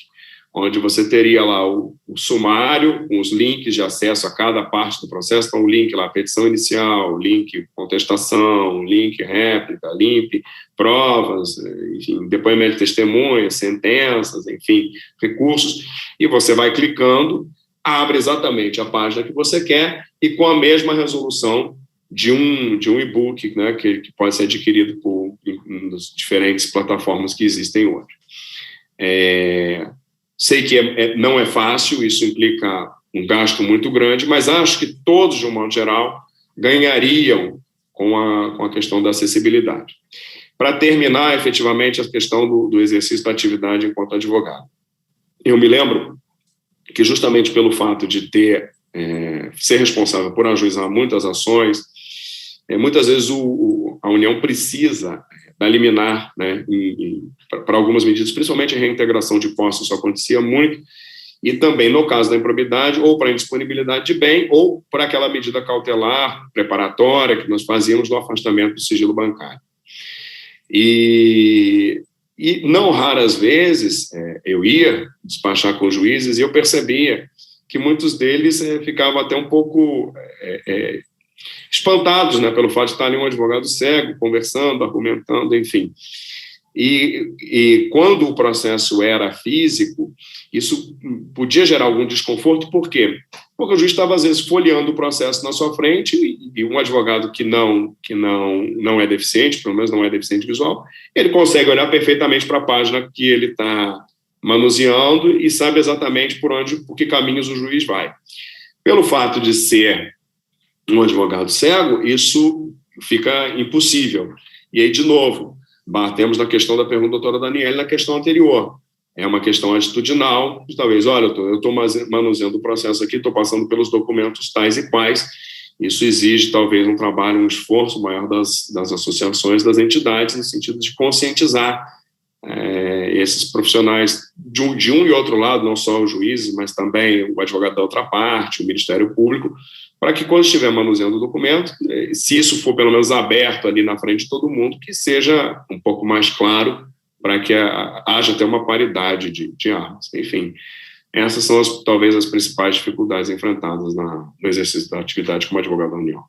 onde você teria lá o sumário, com os links de acesso a cada parte do processo, então o link lá, petição inicial, link contestação, link réplica, link provas, enfim, depoimento de testemunhas, sentenças, enfim, recursos, e você vai clicando, abre exatamente a página que você quer e com a mesma resolução de um e-book, né, que pode ser adquirido nas diferentes plataformas que existem hoje. Sei que não é fácil, isso implica um gasto muito grande, mas acho que todos, de um modo geral, ganhariam com a questão da acessibilidade. Para terminar, efetivamente, a questão do exercício da atividade enquanto advogado. Eu me lembro que, justamente pelo fato de ser responsável por ajuizar muitas ações, muitas vezes a União precisa da liminar, né, para algumas medidas, principalmente a reintegração de postos, isso acontecia muito, e também no caso da improbidade, ou para a indisponibilidade de bem, ou para aquela medida cautelar, preparatória, que nós fazíamos do afastamento do sigilo bancário. E não raras vezes eu ia despachar com juízes e eu percebia que muitos deles ficavam até um pouco espantados, né, pelo fato de estar ali um advogado cego, conversando, argumentando, enfim. E quando o processo era físico, isso podia gerar algum desconforto. Por quê? Porque o juiz estava, às vezes, folheando o processo na sua frente e um advogado que não é deficiente, pelo menos não é deficiente visual, ele consegue olhar perfeitamente para a página que ele está manuseando e sabe exatamente por que caminhos o juiz vai. Pelo fato de ser um advogado cego, isso fica impossível. E aí, de novo, batemos na questão da pergunta da doutora Daniela, na questão anterior. É uma questão atitudinal, de talvez, olha, eu estou manuseando o processo aqui, estou passando pelos documentos tais e quais. Isso exige, talvez, um trabalho, um esforço maior das associações, das entidades, no sentido de conscientizar esses profissionais de um e outro lado, não só os juízes, mas também o advogado da outra parte, o Ministério Público, para que, quando estiver manuseando o documento, se isso for pelo menos aberto ali na frente de todo mundo, que seja um pouco mais claro, para que haja até uma paridade de armas. Enfim, essas são talvez as principais dificuldades enfrentadas no exercício da atividade como advogado da União.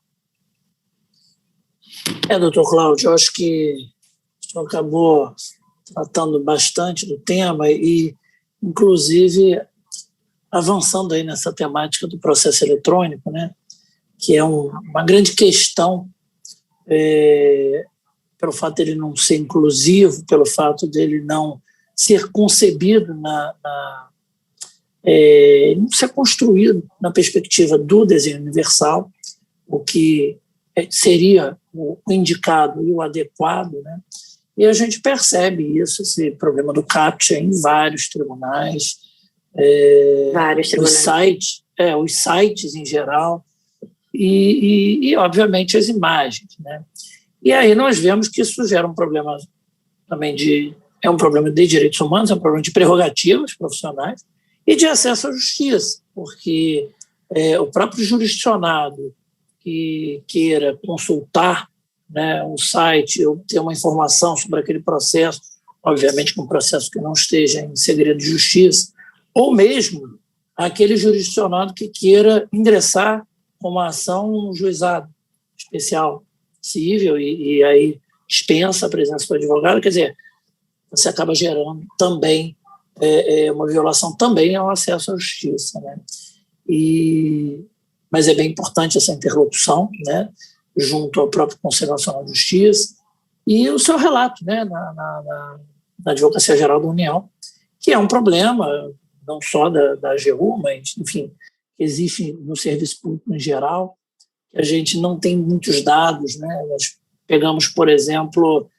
Doutor Cláudio, eu acho que o senhor acabou tratando bastante do tema e, inclusive, avançando aí nessa temática do processo eletrônico, né, que é uma grande questão pelo fato dele não ser inclusivo, pelo fato dele não ser concebido, não ser construído na perspectiva do desenho universal, o que seria o indicado e o adequado, né? E a gente percebe esse problema do CAPTCHA em vários tribunais, os sites em geral, e obviamente, as imagens, né? E aí nós vemos que isso gera um problema também é um problema de direitos humanos, é um problema de prerrogativas profissionais e de acesso à justiça, porque o próprio jurisdicionado que queira consultar, né, um site ou ter uma informação sobre aquele processo, obviamente que um processo que não esteja em segredo de justiça, ou mesmo aquele jurisdicionado que queira ingressar com uma ação no juizado especial civil e aí dispensa a presença do advogado, quer dizer, você acaba gerando também uma violação também ao acesso à justiça, né? Mas é bem importante essa interlocução, né, junto ao próprio Conselho Nacional de Justiça e o seu relato, né, na Advocacia Geral da União, que é um problema não só da AGU, mas, enfim, que existe no serviço público em geral. A gente não tem muitos dados, né? Nós pegamos, por exemplo,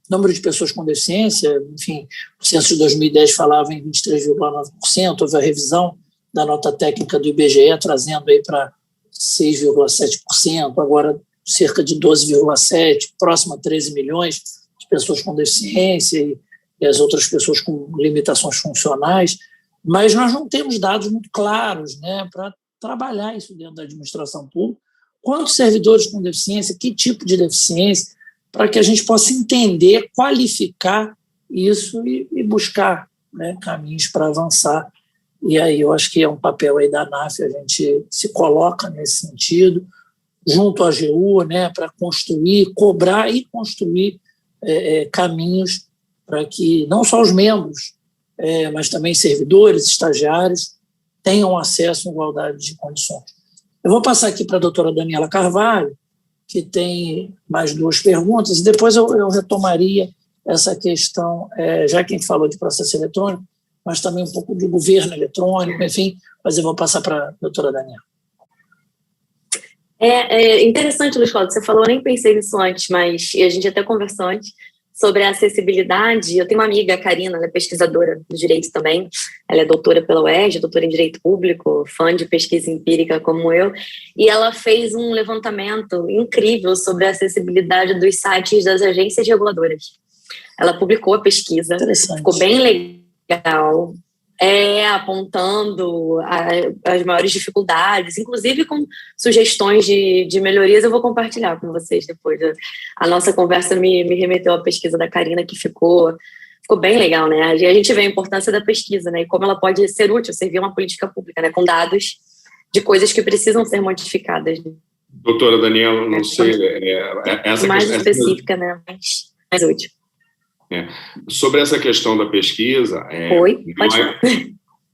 número de pessoas com deficiência, enfim, o censo de 2010 falava em 23,9%, houve a revisão da nota técnica do IBGE, trazendo aí para 6,7%, agora cerca de 12,7%, próximo a 13 milhões de pessoas com deficiência e as outras pessoas com limitações funcionais, mas nós não temos dados muito claros, né, para trabalhar isso dentro da administração pública. Quantos servidores com deficiência, que tipo de deficiência, para que a gente possa entender, qualificar isso e buscar, né, caminhos para avançar. E aí eu acho que é um papel aí da ANAF, a gente se coloca nesse sentido, junto à AGU, né, para construir, cobrar e construir caminhos para que não só os membros, mas também servidores, estagiários, tenham acesso à igualdade de condições. Eu vou passar aqui para a doutora Daniela Carvalho, que tem mais duas perguntas, e depois eu retomaria essa questão, já que a gente falou de processo eletrônico, mas também um pouco de governo eletrônico, enfim, mas eu vou passar para a doutora Daniela. É interessante, Luiz Cláudio, você falou, eu nem pensei nisso antes, mas a gente até conversou antes, sobre a acessibilidade. Eu tenho uma amiga, a Karina, ela é pesquisadora do direito também, ela é doutora pela UERJ, doutora em direito público, fã de pesquisa empírica como eu, e ela fez um levantamento incrível sobre a acessibilidade dos sites das agências reguladoras. Ela publicou a pesquisa, ficou bem legal, apontando as maiores dificuldades, inclusive com sugestões de melhorias. Eu vou compartilhar com vocês depois. A nossa conversa me remeteu à pesquisa da Karina, que ficou ficou bem legal, né? A gente vê a importância da pesquisa, né? E como ela pode ser útil, servir uma política pública, né? Com dados de coisas que precisam ser modificadas. Doutora Daniela, não sei... essa mais específica, né? Mais útil. Sobre essa questão da pesquisa... Oi? Pode falar.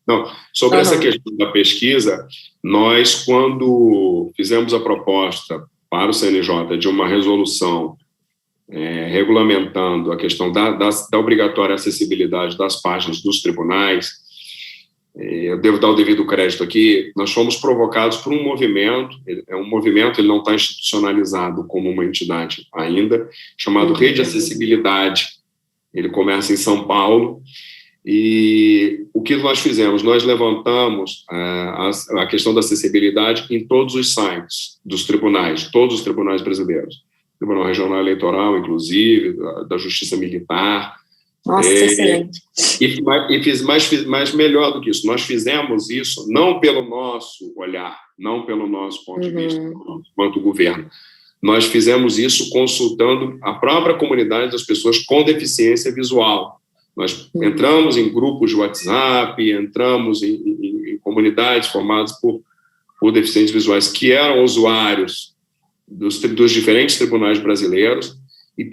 Não, sobre essa questão da pesquisa, nós, quando fizemos a proposta para o CNJ de uma resolução regulamentando a questão da obrigatória acessibilidade das páginas dos tribunais, eu devo dar o devido crédito aqui, nós fomos provocados por um movimento, ele não está institucionalizado como uma entidade ainda, chamado Rede Acessibilidade. Ele começa em São Paulo, e o que nós fizemos? Nós levantamos a questão da acessibilidade em todos os sites dos tribunais, todos os tribunais brasileiros. Tribunal Regional Eleitoral, inclusive, da Justiça Militar. Nossa, excelente. Mas melhor do que isso, nós fizemos isso não pelo nosso olhar, não pelo nosso ponto de vista, quanto governo. Nós fizemos isso consultando a própria comunidade das pessoas com deficiência visual. Nós entramos em grupos de WhatsApp, entramos em comunidades formadas por deficientes visuais que eram usuários dos diferentes tribunais brasileiros e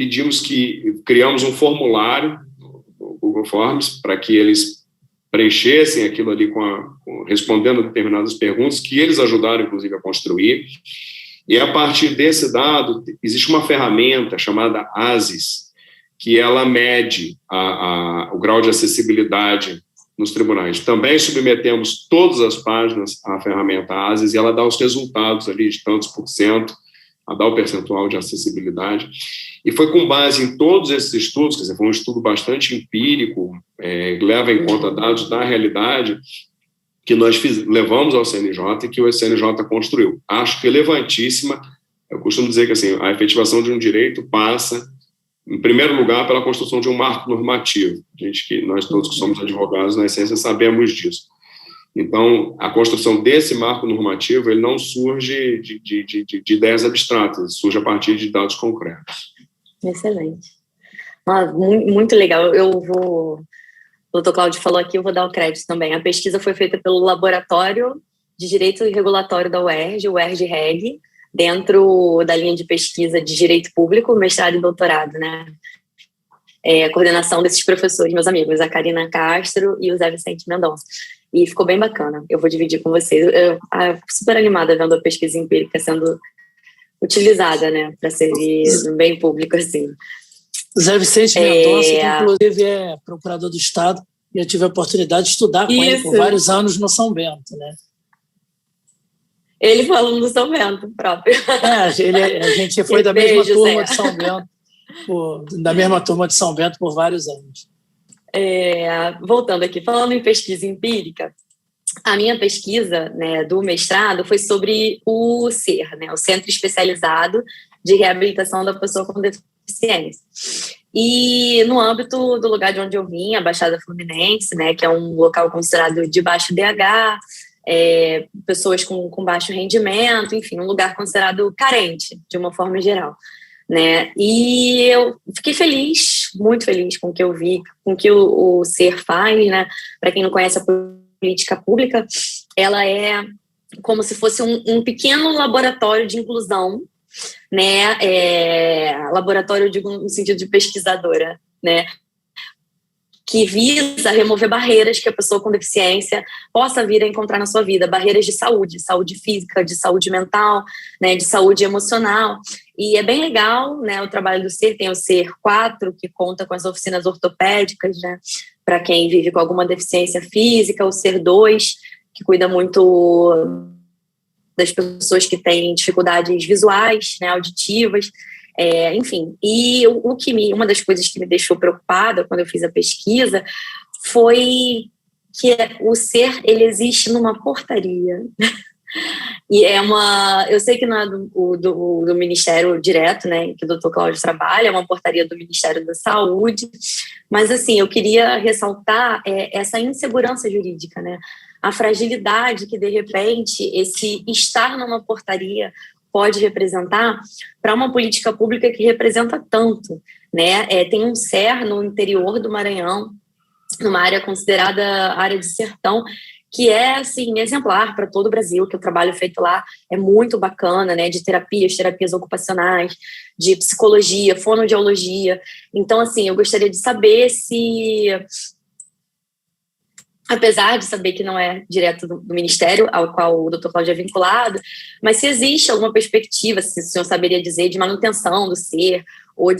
criamos um formulário no Google Forms para que eles preenchessem aquilo ali respondendo a determinadas perguntas que eles ajudaram, inclusive, a construir. E, a partir desse dado, existe uma ferramenta chamada ASIS, que ela mede o grau de acessibilidade nos tribunais. Também submetemos todas as páginas à ferramenta ASIS e ela dá os resultados ali de tantos %, a dar o percentual de acessibilidade. E foi com base em todos esses estudos, quer dizer, foi um estudo bastante empírico, leva em conta dados da realidade, que nós levamos ao CNJ e que o CNJ construiu. Acho relevantíssima. Eu costumo dizer que assim, a efetivação de um direito passa, em primeiro lugar, pela construção de um marco normativo. Nós todos que somos advogados, na essência, sabemos disso. Então, a construção desse marco normativo, ele não surge de ideias abstratas, surge a partir de dados concretos. Excelente. Muito legal. O doutor Cláudio falou aqui, eu vou dar o crédito também. A pesquisa foi feita pelo Laboratório de Direito e Regulatório da UERJ, o UERJ-REG, dentro da linha de pesquisa de Direito Público, mestrado e doutorado, né? A coordenação desses professores, meus amigos, a Karina Castro e o Zé Vicente Mendonça. E ficou bem bacana, eu vou dividir com vocês. Eu super animada vendo a pesquisa empírica sendo utilizada, né, para servir no bem público, assim. Zé Vicente Mendonça, que inclusive é procurador do Estado, e eu tive a oportunidade de estudar com ele por vários anos no São Bento, né? Ele foi aluno do São Bento próprio. A gente foi da mesma turma de São Bento, por vários anos. Voltando aqui, falando em pesquisa empírica, a minha pesquisa, né, do mestrado foi sobre o CER, né, o Centro Especializado de Reabilitação da Pessoa com Deficiência. E no âmbito do lugar de onde eu vim, a Baixada Fluminense, né, que é um local considerado de baixo DH, pessoas com baixo rendimento, enfim, um lugar considerado carente, de uma forma geral, né? E eu fiquei feliz, muito feliz com o que eu vi, com o que o CER faz, né? Para quem não conhece a política pública, ela é como se fosse um pequeno laboratório de inclusão, né? Laboratório, eu digo no sentido de pesquisadora, né? Que visa remover barreiras que a pessoa com deficiência possa vir a encontrar na sua vida, barreiras de saúde física, de saúde mental, né, de saúde emocional. E é bem legal, né, o trabalho do CER, tem o CER 4, que conta com as oficinas ortopédicas, né, para quem vive com alguma deficiência física, o CER 2, que cuida muito das pessoas que têm dificuldades visuais, né, auditivas, enfim. E uma das coisas que me deixou preocupada quando eu fiz a pesquisa foi que o CER, ele existe numa portaria. E eu sei que não é do Ministério direto, né, que o doutor Cláudio trabalha, é uma portaria do Ministério da Saúde, mas assim, eu queria ressaltar essa insegurança jurídica, né, a fragilidade que de repente esse estar numa portaria pode representar para uma política pública que representa tanto, né? Tem um SER no interior do Maranhão, numa área considerada área de sertão, que é, assim, exemplar para todo o Brasil, que o trabalho feito lá é muito bacana, né, de terapias ocupacionais, de psicologia, fonoaudiologia. Então, assim, eu gostaria de saber se, apesar de saber que não é direto do ministério ao qual o Dr. Cláudio é vinculado, mas se existe alguma perspectiva, se o senhor saberia dizer, de manutenção do SER, ou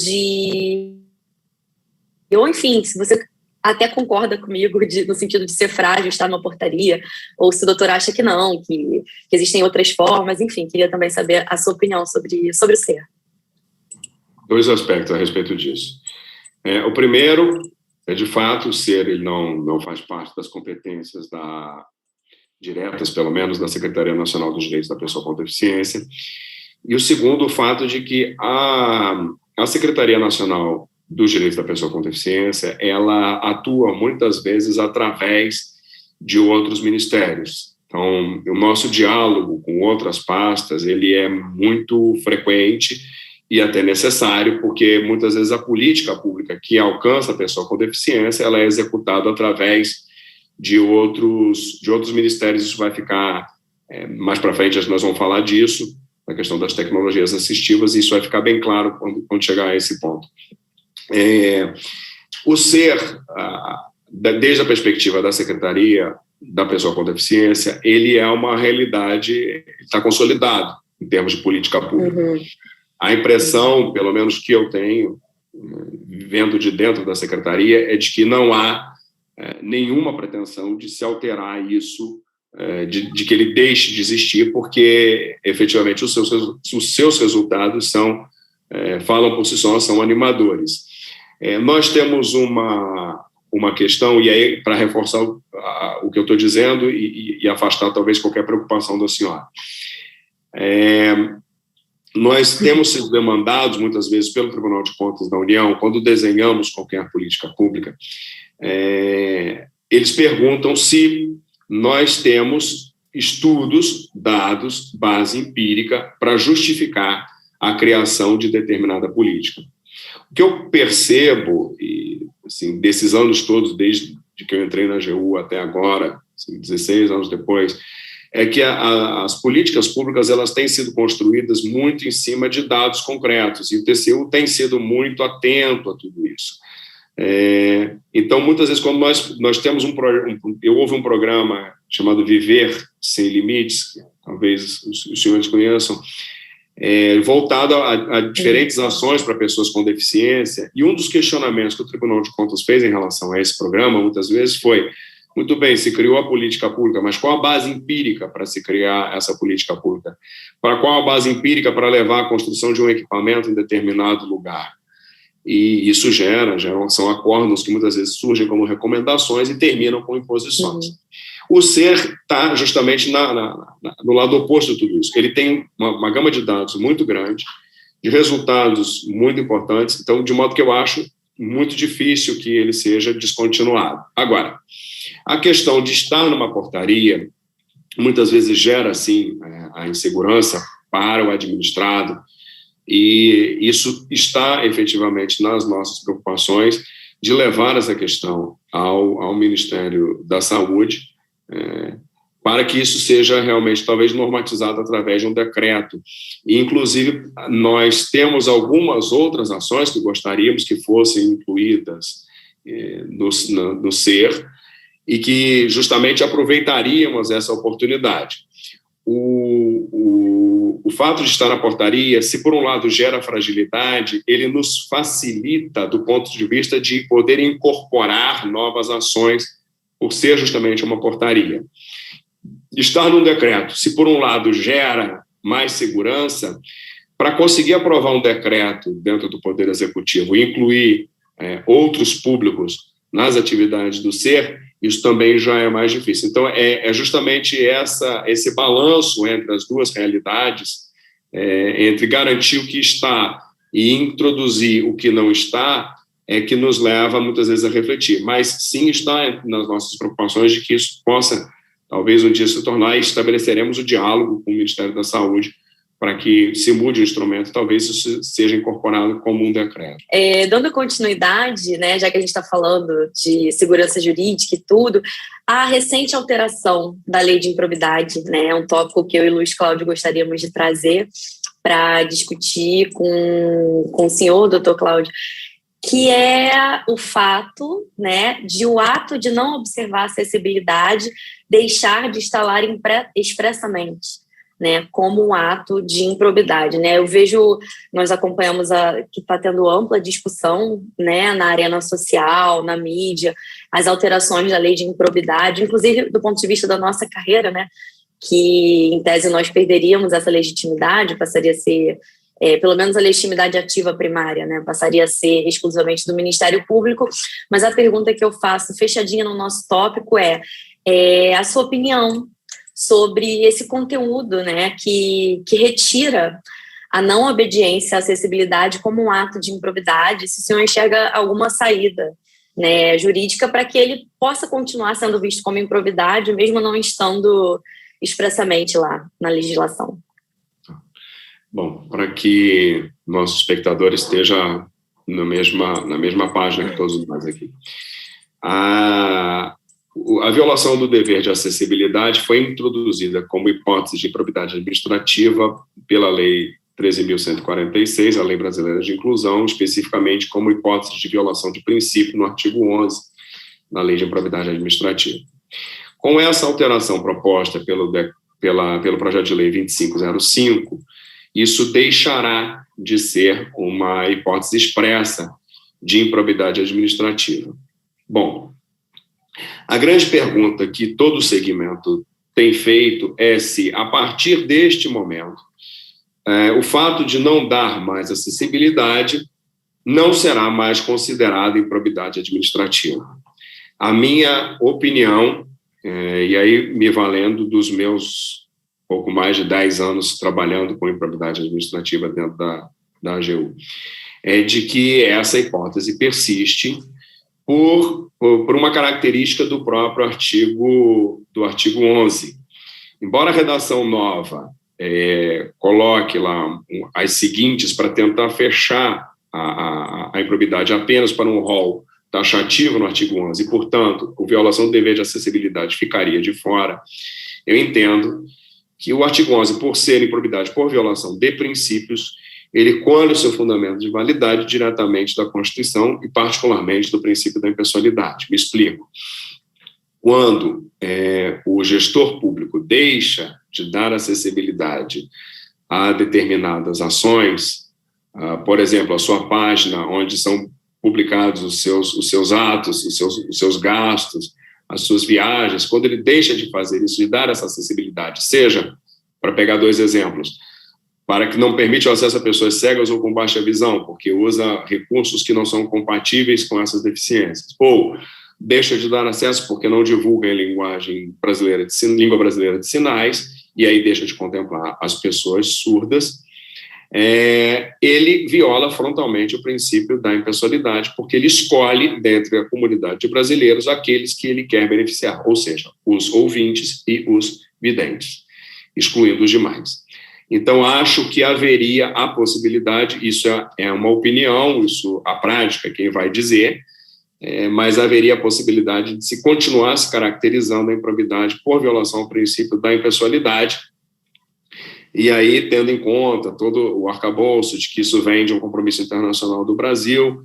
enfim, se você até concorda comigo no sentido de ser frágil, estar numa portaria, ou se o doutor acha que não, que existem outras formas, enfim, queria também saber a sua opinião sobre o SER. 2 aspectos a respeito disso. O primeiro é, de fato, o SER ele não faz parte das competências diretas, pelo menos, da Secretaria Nacional dos Direitos da Pessoa com Deficiência. E o segundo, o fato de que a Secretaria Nacional dos Direitos da Pessoa com Deficiência, ela atua muitas vezes através de outros ministérios. Então, o nosso diálogo com outras pastas, ele é muito frequente e até necessário, porque muitas vezes a política pública que alcança a pessoa com deficiência, ela é executada através de outros ministérios. Isso vai ficar, mais para frente nós vamos falar disso, a questão das tecnologias assistivas, e isso vai ficar bem claro quando chegar a esse ponto. O SER, desde a perspectiva da Secretaria da Pessoa com Deficiência, ele é uma realidade, está consolidado em termos de política pública. Uhum. A impressão, pelo menos que eu tenho, vendo de dentro da Secretaria, é de que não há nenhuma pretensão de se alterar isso, de que ele deixe de existir, porque, efetivamente, os seus resultados falam por si só, são animadores. Nós temos uma questão, e aí, para reforçar o que eu estou dizendo e afastar, talvez, qualquer preocupação da senhora. Nós temos sido demandados, muitas vezes, pelo Tribunal de Contas da União, quando desenhamos qualquer política pública, eles perguntam se nós temos estudos, dados, base empírica para justificar a criação de determinada política. O que eu percebo, assim, desses anos todos, desde que eu entrei na AGU até agora, assim, 16 anos depois, é que as políticas públicas elas têm sido construídas muito em cima de dados concretos, e o TCU tem sido muito atento a tudo isso. Então, muitas vezes, quando nós temos houve um programa chamado Viver Sem Limites, que talvez os senhores conheçam, voltado a diferentes ações para pessoas com deficiência, e um dos questionamentos que o Tribunal de Contas fez em relação a esse programa, muitas vezes, foi: muito bem, se criou a política pública, mas qual a base empírica para se criar essa política pública? Para qual a base empírica para levar a construção de um equipamento em determinado lugar? E isso são acórdãos que muitas vezes surgem como recomendações e terminam com imposições. Uhum. O SER está justamente no lado oposto de tudo isso. Ele tem uma gama de dados muito grande, de resultados muito importantes, então, de modo que eu acho muito difícil que ele seja descontinuado. Agora, a questão de estar numa portaria muitas vezes gera, sim, a insegurança para o administrado, e isso está efetivamente nas nossas preocupações de levar essa questão ao Ministério da Saúde, para que isso seja realmente, talvez, normatizado através de um decreto. E, inclusive, nós temos algumas outras ações que gostaríamos que fossem incluídas no SER, e que justamente aproveitaríamos essa oportunidade. O fato de estar na portaria, se por um lado gera fragilidade, ele nos facilita do ponto de vista de poder incorporar novas ações por ser justamente uma portaria. Estar num decreto, se por um lado gera mais segurança, para conseguir aprovar um decreto dentro do Poder Executivo e incluir outros públicos nas atividades do SER, isso também já é mais difícil. Então, é justamente esse balanço entre as duas realidades, entre garantir o que está e introduzir o que não está, que nos leva, muitas vezes, a refletir. Mas, sim, está nas nossas preocupações de que isso possa, talvez, um dia se tornar, e estabeleceremos o diálogo com o Ministério da Saúde para que se mude o instrumento, talvez isso seja incorporado como um decreto. Dando continuidade, né, já que a gente está falando de segurança jurídica e tudo, a recente alteração da lei de improbidade, né, é um tópico que eu e Luiz Cláudio gostaríamos de trazer para discutir com o senhor, doutor Cláudio, que é o fato, né, de o ato de não observar a acessibilidade deixar de estar expressamente, né, como um ato de improbidade, né? Eu vejo, nós acompanhamos que está tendo ampla discussão, né, na arena social, na mídia, as alterações da lei de improbidade, inclusive do ponto de vista da nossa carreira, né, que em tese nós perderíamos essa legitimidade, passaria a ser, pelo menos a legitimidade ativa primária, né, passaria a ser exclusivamente do Ministério Público, mas a pergunta que eu faço, fechadinha no nosso tópico, é a sua opinião sobre esse conteúdo, né, que retira a não obediência à acessibilidade como um ato de improbidade, se o senhor enxerga alguma saída, né, jurídica para que ele possa continuar sendo visto como improbidade, mesmo não estando expressamente lá na legislação. Bom, para que nosso espectador esteja na mesma página que todos nós aqui. A violação do dever de acessibilidade foi introduzida como hipótese de improbidade administrativa pela Lei 13.146, a Lei Brasileira de Inclusão, especificamente como hipótese de violação de princípio no artigo 11 da Lei de Improbidade Administrativa. Com essa alteração proposta pelo projeto de lei 2505, isso deixará de ser uma hipótese expressa de improbidade administrativa. Bom, a grande pergunta que todo segmento tem feito é se, a partir deste momento, o fato de não dar mais acessibilidade não será mais considerado improbidade administrativa. A minha opinião, e aí me valendo dos meus pouco mais de 10 anos trabalhando com improbidade administrativa dentro da AGU, é de que essa hipótese persiste por uma característica do próprio artigo 11. Embora a redação nova coloque lá as seguintes para tentar fechar a improbidade apenas para um rol taxativo no artigo 11, e, portanto, a violação do dever de acessibilidade ficaria de fora, eu entendo que o artigo 11, por ser improbidade por violação de princípios, ele colhe o seu fundamento de validade diretamente da Constituição e, particularmente, do princípio da impessoalidade. Me explico. Quando o gestor público deixa de dar acessibilidade a determinadas ações, por exemplo, a sua página onde são publicados os seus atos, os seus gastos, as suas viagens, quando ele deixa de fazer isso, de dar essa acessibilidade, seja, para pegar 2 exemplos, para que não permite o acesso a pessoas cegas ou com baixa visão, porque usa recursos que não são compatíveis com essas deficiências, ou deixa de dar acesso porque não divulga em língua brasileira de sinais, e aí deixa de contemplar as pessoas surdas, ele viola frontalmente o princípio da impessoalidade, porque ele escolhe, dentre a comunidade de brasileiros, aqueles que ele quer beneficiar, ou seja, os ouvintes e os videntes, excluindo os demais. Então, acho que haveria a possibilidade, isso é uma opinião, isso a prática quem vai dizer, mas haveria a possibilidade de se continuar se caracterizando a improbidade por violação ao princípio da impessoalidade, e aí, tendo em conta todo o arcabouço de que isso vem de um compromisso internacional do Brasil,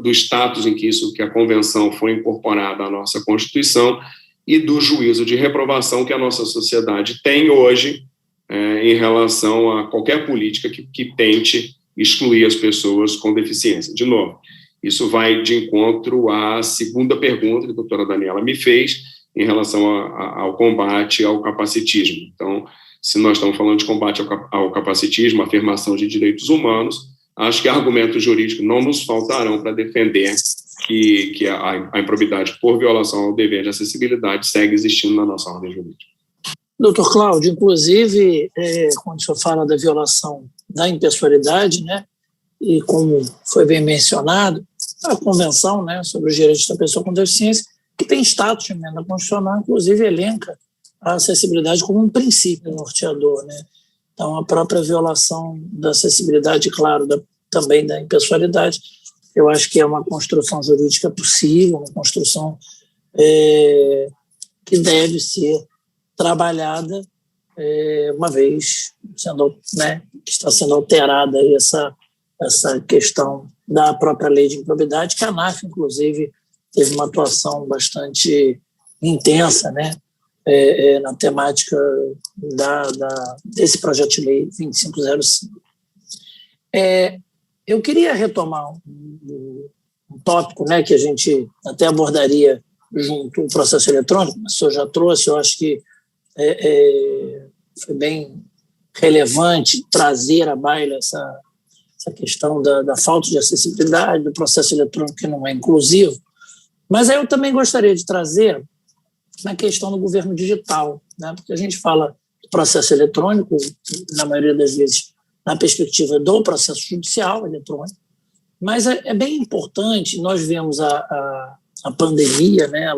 do status em que a convenção foi incorporada à nossa Constituição e do juízo de reprovação que a nossa sociedade tem hoje em relação a qualquer política que tente excluir as pessoas com deficiência. De novo, isso vai de encontro à segunda pergunta que a doutora Daniela me fez em relação ao combate ao capacitismo. Então, se nós estamos falando de combate ao capacitismo, afirmação de direitos humanos, acho que argumentos jurídicos não nos faltarão para defender que a improbidade por violação ao dever de acessibilidade segue existindo na nossa ordem jurídica. Doutor Cláudio, inclusive, quando o senhor fala da violação da impessoalidade, né, e como foi bem mencionado, a Convenção, né, sobre os Direitos da Pessoa com Deficiência, que tem status de emenda constitucional, inclusive elenca a acessibilidade como um princípio norteador, né? Então, a própria violação da acessibilidade, claro, também da impessoalidade, eu acho que é uma construção jurídica possível, uma construção que deve ser trabalhada, uma vez que está sendo alterada aí essa questão da própria lei de improbidade, que a ANAF, inclusive, teve uma atuação bastante intensa, né, na temática desse projeto de lei 2505. Eu queria retomar um tópico, né, que a gente até abordaria junto ao processo eletrônico, mas o senhor já trouxe, eu acho que foi bem relevante trazer à baila essa questão da falta de acessibilidade do processo eletrônico que não é inclusivo. Mas aí eu também gostaria de trazer na questão do governo digital, né? Porque a gente fala do processo eletrônico, na maioria das vezes, na perspectiva do processo judicial eletrônico, mas é bem importante, nós vemos a pandemia, né?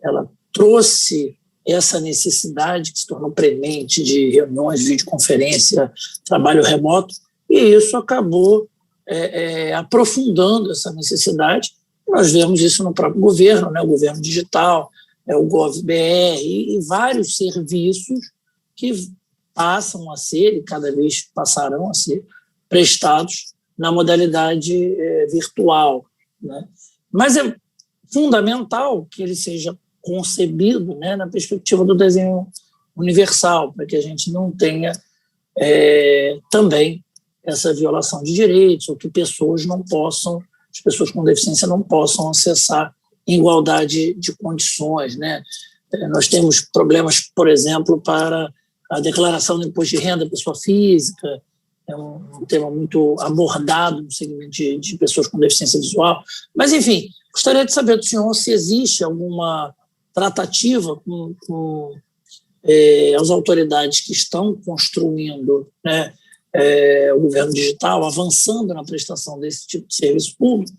Ela trouxe essa necessidade que se tornou premente de reuniões, videoconferência, trabalho remoto, e isso acabou aprofundando essa necessidade. Nós vemos isso no próprio governo, né? O governo digital, o GovBR e vários serviços que passam a ser, e cada vez passarão a ser, prestados na modalidade virtual, né? Mas é fundamental que ele seja concebido, né, na perspectiva do desenho universal, para que a gente não tenha também essa violação de direitos, ou que as pessoas com deficiência não possam acessar em igualdade de condições, né? Nós temos problemas, por exemplo, para a declaração do imposto de renda da pessoa física, é um tema muito abordado no segmento de pessoas com deficiência visual. Mas, enfim, gostaria de saber do senhor se existe alguma tratativa com as autoridades que estão construindo, né, o governo digital, avançando na prestação desse tipo de serviço público,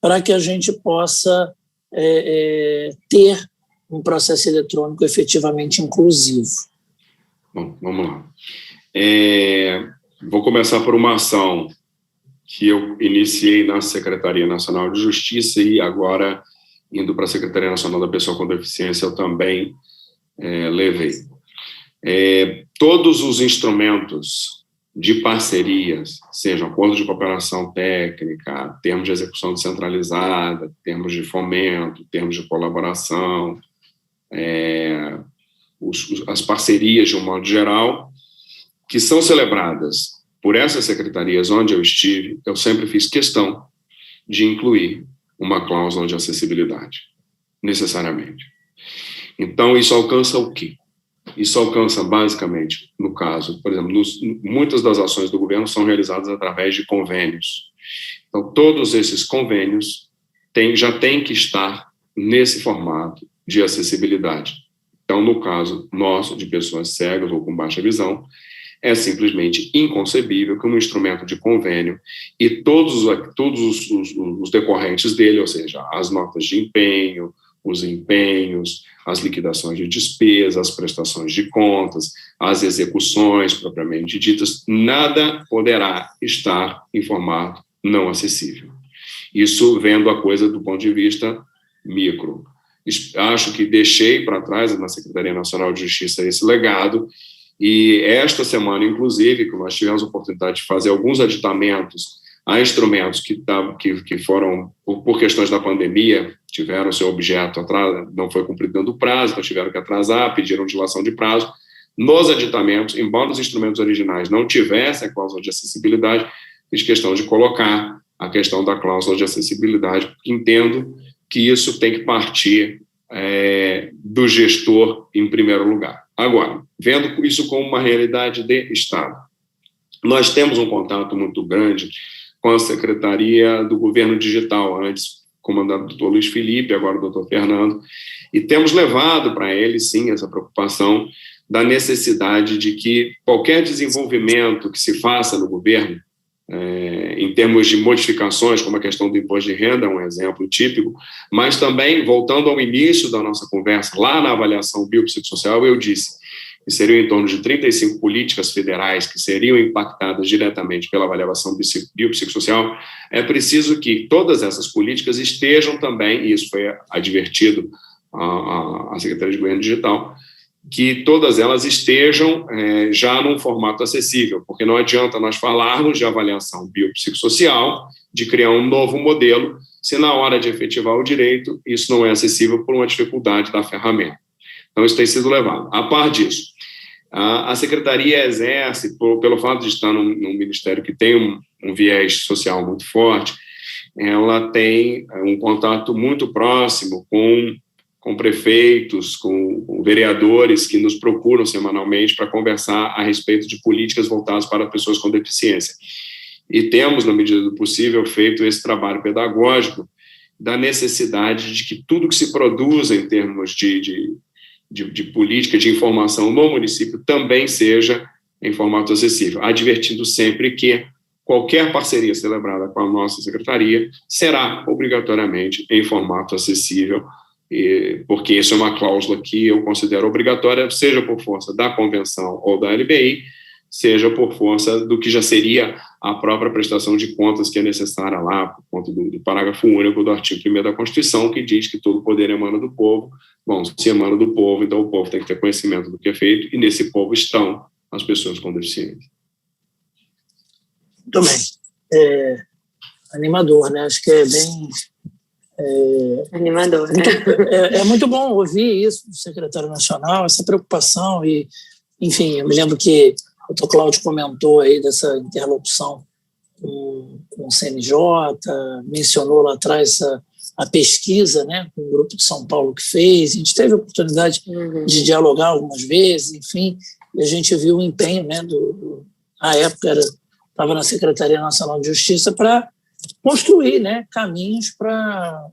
para que a gente possa ter um processo eletrônico efetivamente inclusivo. Bom, vamos lá. Vou começar por uma ação que eu iniciei na Secretaria Nacional de Justiça e agora, indo para a Secretaria Nacional da Pessoa com Deficiência, eu também levei. Todos os instrumentos de parcerias, sejam acordos de cooperação técnica, termos de execução descentralizada, termos de fomento, termos de colaboração, as parcerias de um modo geral, que são celebradas por essas secretarias onde eu estive, eu sempre fiz questão de incluir uma cláusula de acessibilidade, necessariamente. Então, isso alcança o quê? Isso alcança, basicamente, no caso, por exemplo, muitas das ações do governo são realizadas através de convênios. Então, todos esses convênios já têm que estar nesse formato de acessibilidade. Então, no caso nosso, de pessoas cegas ou com baixa visão, é simplesmente inconcebível que um instrumento de convênio e todos os decorrentes dele, ou seja, as notas de empenho, os empenhos, as liquidações de despesas, as prestações de contas, as execuções propriamente ditas, nada poderá estar em formato não acessível. Isso vendo a coisa do ponto de vista micro. Acho que deixei para trás na Secretaria Nacional de Justiça esse legado, e esta semana, inclusive, que nós tivemos a oportunidade de fazer alguns aditamentos a instrumentos que foram, por questões da pandemia, tiveram seu objeto atrasado, não foi cumprido dentro do prazo, então tiveram que atrasar, pediram dilação de prazo. Nos aditamentos, embora os instrumentos originais não tivessem a cláusula de acessibilidade, fiz questão de colocar a questão da cláusula de acessibilidade, porque entendo que isso tem que partir do gestor em primeiro lugar. Agora, vendo isso como uma realidade de Estado, nós temos um contato muito grande com a Secretaria do Governo Digital, antes comandado pelo Dr. Luiz Felipe, agora o Dr. Fernando, e temos levado para eles, sim, essa preocupação da necessidade de que qualquer desenvolvimento que se faça no governo, em termos de modificações, como a questão do imposto de renda, um exemplo típico, mas também, voltando ao início da nossa conversa, lá na avaliação biopsicossocial, eu disse que seriam em torno de 35 políticas federais que seriam impactadas diretamente pela avaliação biopsicossocial, é preciso que todas essas políticas estejam também, e isso foi advertido à Secretaria de Governo Digital, que todas elas estejam já num formato acessível, porque não adianta nós falarmos de avaliação biopsicossocial, de criar um novo modelo, se na hora de efetivar o direito isso não é acessível por uma dificuldade da ferramenta. Então, isso tem sido levado. A par disso, a Secretaria exerce, pelo fato de estar num ministério que tem um viés social muito forte, ela tem um contato muito próximo com prefeitos, com vereadores que nos procuram semanalmente para conversar a respeito de políticas voltadas para pessoas com deficiência. E temos, na medida do possível, feito esse trabalho pedagógico da necessidade de que tudo que se produza em termos de política de informação no município também seja em formato acessível, advertindo sempre que qualquer parceria celebrada com a nossa secretaria será obrigatoriamente em formato acessível, porque isso é uma cláusula que eu considero obrigatória, seja por força da convenção ou da LBI, seja por força do que já seria a própria prestação de contas que é necessária lá, por conta do parágrafo único do artigo 1º da Constituição, que diz que todo poder emana do povo. Bom, se emana do povo, então o povo tem que ter conhecimento do que é feito, e nesse povo estão as pessoas com deficiência. Muito bem. Animador, né? Acho que é bem... Animador, né? É muito bom ouvir isso do secretário nacional, essa preocupação, e, enfim, eu me lembro que o Dr. Cláudio comentou aí dessa interlocução com o CNJ, mencionou lá atrás a pesquisa, né, com o grupo de São Paulo que fez, a gente teve a oportunidade de dialogar algumas vezes, enfim, e a gente viu o empenho, né, à época estava na Secretaria Nacional de Justiça para construir, né, caminhos para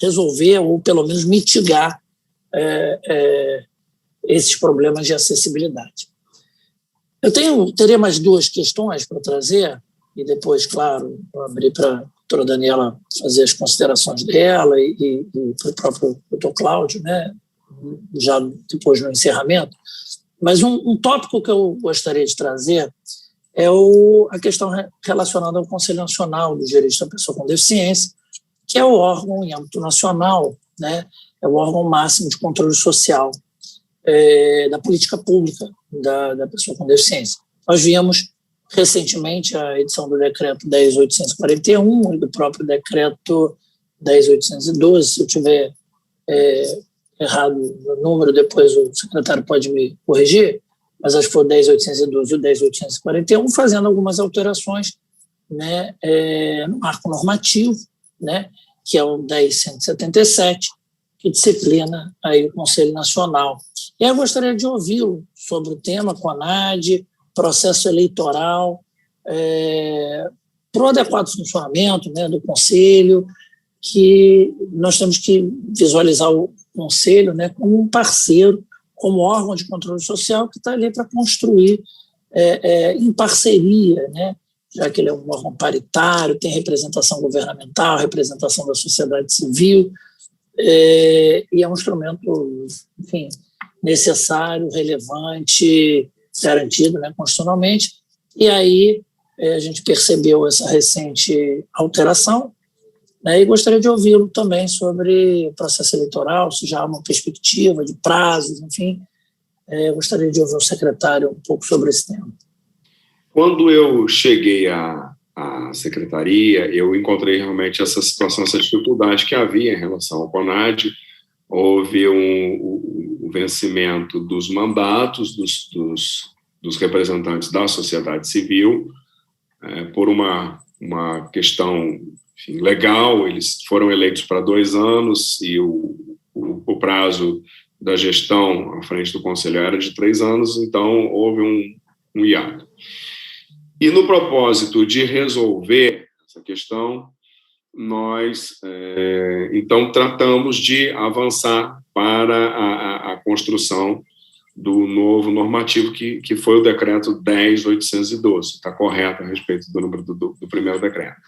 resolver ou pelo menos mitigar esses problemas de acessibilidade. Eu teria mais duas questões para trazer, e depois, claro, vou abrir para a doutora Daniela fazer as considerações dela e para o próprio doutor Cláudio, né, já depois no encerramento. Mas um tópico que eu gostaria de trazer é a questão relacionada ao Conselho Nacional dos Direitos da Pessoa com Deficiência, que é o órgão em âmbito nacional, né, é o órgão máximo de controle social da política pública da pessoa com deficiência. Nós vimos recentemente a edição do decreto 10.841 e do próprio decreto 10.812, se eu tiver errado no número, depois o secretário pode me corrigir, mas acho que foi o 10.812 e o 10.841, fazendo algumas alterações, né, no marco normativo, né, que é o 10.177, que disciplina aí o Conselho Nacional. E eu gostaria de ouvi-lo sobre o tema CONAD, processo eleitoral, para o adequado funcionamento, né, do Conselho, que nós temos que visualizar o Conselho, né, como um parceiro, como órgão de controle social que está ali para construir em parceria, né, já que ele é um órgão paritário, tem representação governamental, representação da sociedade civil, e é um instrumento, enfim, necessário, relevante, garantido, né, constitucionalmente. E aí a gente percebeu essa recente alteração, né, e gostaria de ouvi-lo também sobre o processo eleitoral, se já há uma perspectiva de prazos, enfim. Gostaria de ouvir o secretário um pouco sobre esse tema. Quando eu cheguei à secretaria, eu encontrei realmente essa situação, essa dificuldade que havia em relação ao CONAD. Houve o vencimento dos mandatos dos representantes da sociedade civil por uma questão, enfim, legal. Eles foram eleitos para 2 anos e o prazo da gestão à frente do Conselho era de 3 anos, então houve um hiato. E no propósito de resolver essa questão, nós, então, tratamos de avançar para a construção do novo normativo, que foi o decreto 10.812, está correto a respeito do número do primeiro decreto.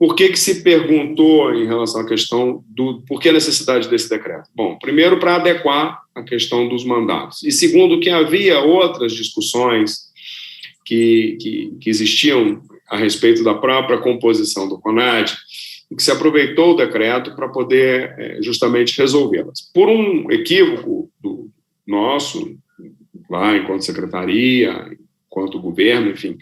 por que se perguntou em relação à questão do por que a necessidade desse decreto? Bom, primeiro, para adequar a questão dos mandatos. E segundo, que havia outras discussões que existiam a respeito da própria composição do CONAD, e que se aproveitou o decreto para poder justamente resolvê-las. Por um equívoco nosso, lá enquanto secretaria, enquanto governo, enfim,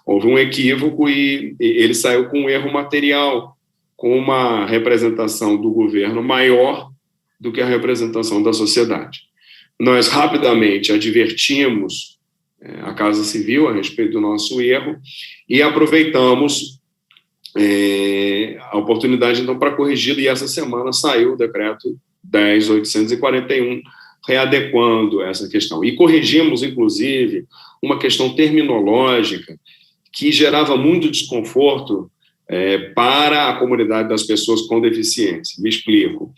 houve um equívoco e ele saiu com um erro material, com uma representação do governo maior do que a representação da sociedade. Nós rapidamente advertimos a Casa Civil a respeito do nosso erro e aproveitamos a oportunidade, então, para corrigi-lo, e essa semana saiu o decreto 10.841, readequando essa questão. E corrigimos, inclusive, uma questão terminológica que gerava muito desconforto para a comunidade das pessoas com deficiência. Me explico.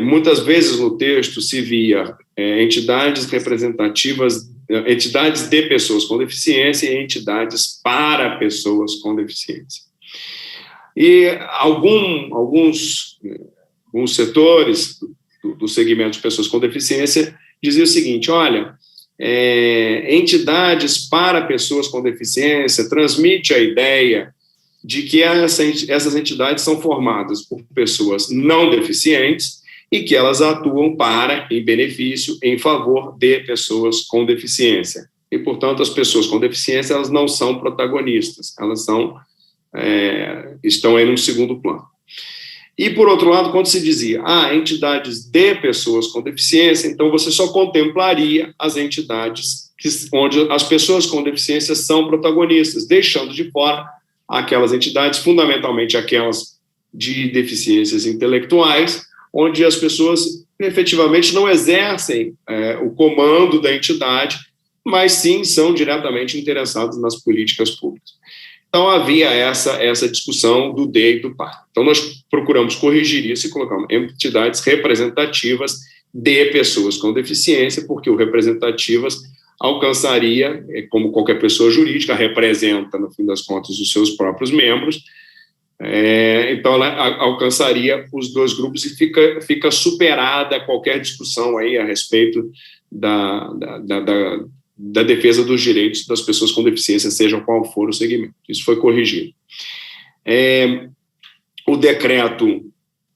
Muitas vezes no texto se via entidades representativas, entidades de pessoas com deficiência e entidades para pessoas com deficiência. E alguns setores do segmento de pessoas com deficiência diziam o seguinte: olha, entidades para pessoas com deficiência transmite a ideia de que essas entidades são formadas por pessoas não deficientes e que elas atuam em benefício, em favor de pessoas com deficiência. E, portanto, as pessoas com deficiência, elas não são protagonistas, elas estão aí no segundo plano. E, por outro lado, quando se dizia entidades de pessoas com deficiência, então você só contemplaria as entidades onde as pessoas com deficiência são protagonistas, deixando de fora aquelas entidades, fundamentalmente aquelas de deficiências intelectuais, onde as pessoas efetivamente não exercem o comando da entidade, mas sim são diretamente interessados nas políticas públicas. Então, havia essa discussão do D e do PAR. Então, nós procuramos corrigir isso e colocamos entidades representativas de pessoas com deficiência, porque o representativas alcançaria, como qualquer pessoa jurídica, representa, no fim das contas, os seus próprios membros, então ela alcançaria os dois grupos e fica superada qualquer discussão aí a respeito da defesa dos direitos das pessoas com deficiência, seja qual for o segmento. Isso foi corrigido. O decreto,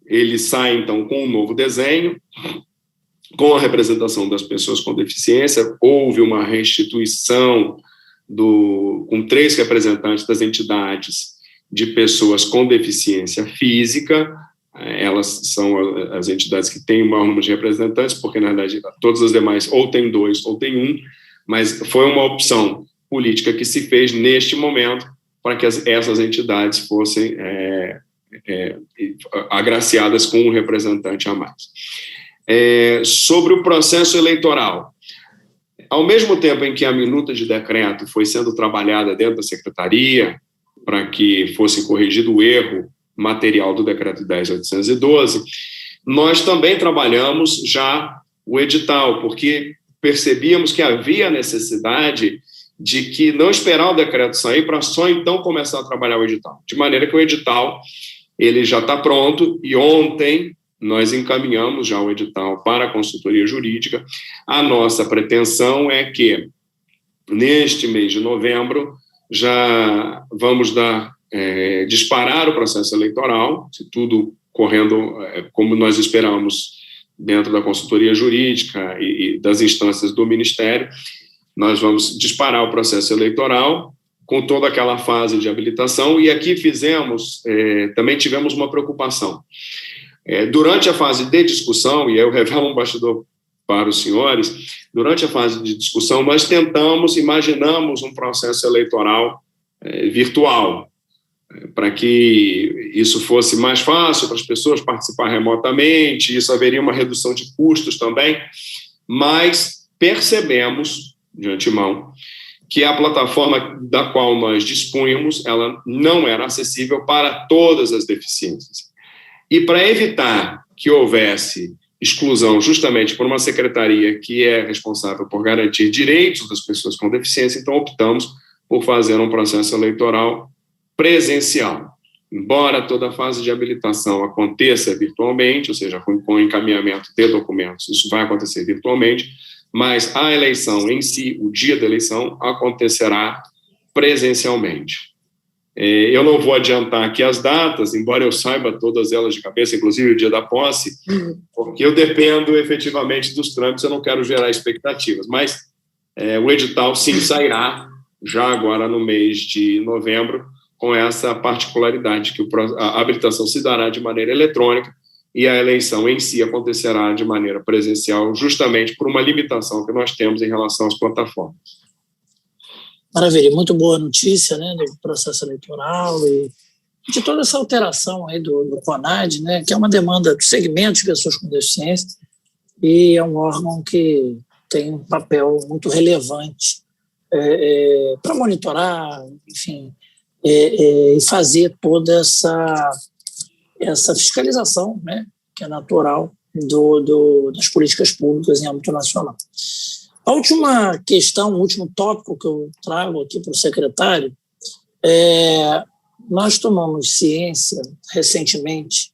ele sai, então, com um novo desenho, com a representação das pessoas com deficiência. Houve uma restituição com 3 representantes das entidades de pessoas com deficiência física. Elas são as entidades que têm o maior número de representantes, porque, na verdade, todas as demais ou tem 2 ou tem 1, mas foi uma opção política que se fez neste momento para que essas entidades fossem agraciadas com um representante a mais. Sobre o processo eleitoral, ao mesmo tempo em que a minuta de decreto foi sendo trabalhada dentro da secretaria para que fosse corrigido o erro material do decreto 10.812, nós também trabalhamos já o edital, porque percebíamos que havia necessidade de que não esperar o decreto sair para só então começar a trabalhar o edital. De maneira que o edital ele já está pronto e ontem nós encaminhamos já o edital para a consultoria jurídica. A nossa pretensão é que neste mês de novembro já vamos disparar o processo eleitoral, se tudo correndo como nós esperamos dentro da consultoria jurídica e das instâncias do Ministério. Nós vamos disparar o processo eleitoral com toda aquela fase de habilitação, e aqui também tivemos uma preocupação. Durante a fase de discussão, e aí eu revelo um bastidor para os senhores, durante a fase de discussão, nós imaginamos um processo eleitoral virtual, para que isso fosse mais fácil para as pessoas participar remotamente, isso haveria uma redução de custos também, mas percebemos, de antemão, que a plataforma da qual nós dispunhamos, ela não era acessível para todas as deficiências. E para evitar que houvesse exclusão justamente por uma secretaria que é responsável por garantir direitos das pessoas com deficiência, então optamos por fazer um processo eleitoral presencial. embora toda a fase de habilitação aconteça virtualmente, ou seja, com o encaminhamento de documentos, isso vai acontecer virtualmente, mas a eleição em si, o dia da eleição, acontecerá presencialmente. Eu não vou adiantar aqui as datas, embora eu saiba todas elas de cabeça, inclusive o dia da posse, porque eu dependo efetivamente dos trâmites, eu não quero gerar expectativas, mas o edital sim sairá já agora no mês de novembro, com essa particularidade que a habilitação se dará de maneira eletrônica e a eleição em si acontecerá de maneira presencial, justamente por uma limitação que nós temos em relação às plataformas. Maravilha, muito boa notícia, né, do processo eleitoral e de toda essa alteração aí do CONAD, né, que é uma demanda do segmento de pessoas com deficiência e é um órgão que tem um papel muito relevante para monitorar, enfim, e fazer toda essa fiscalização, né, que é natural das políticas públicas em âmbito nacional. A última questão, o último tópico que eu trago aqui para o secretário nós tomamos ciência recentemente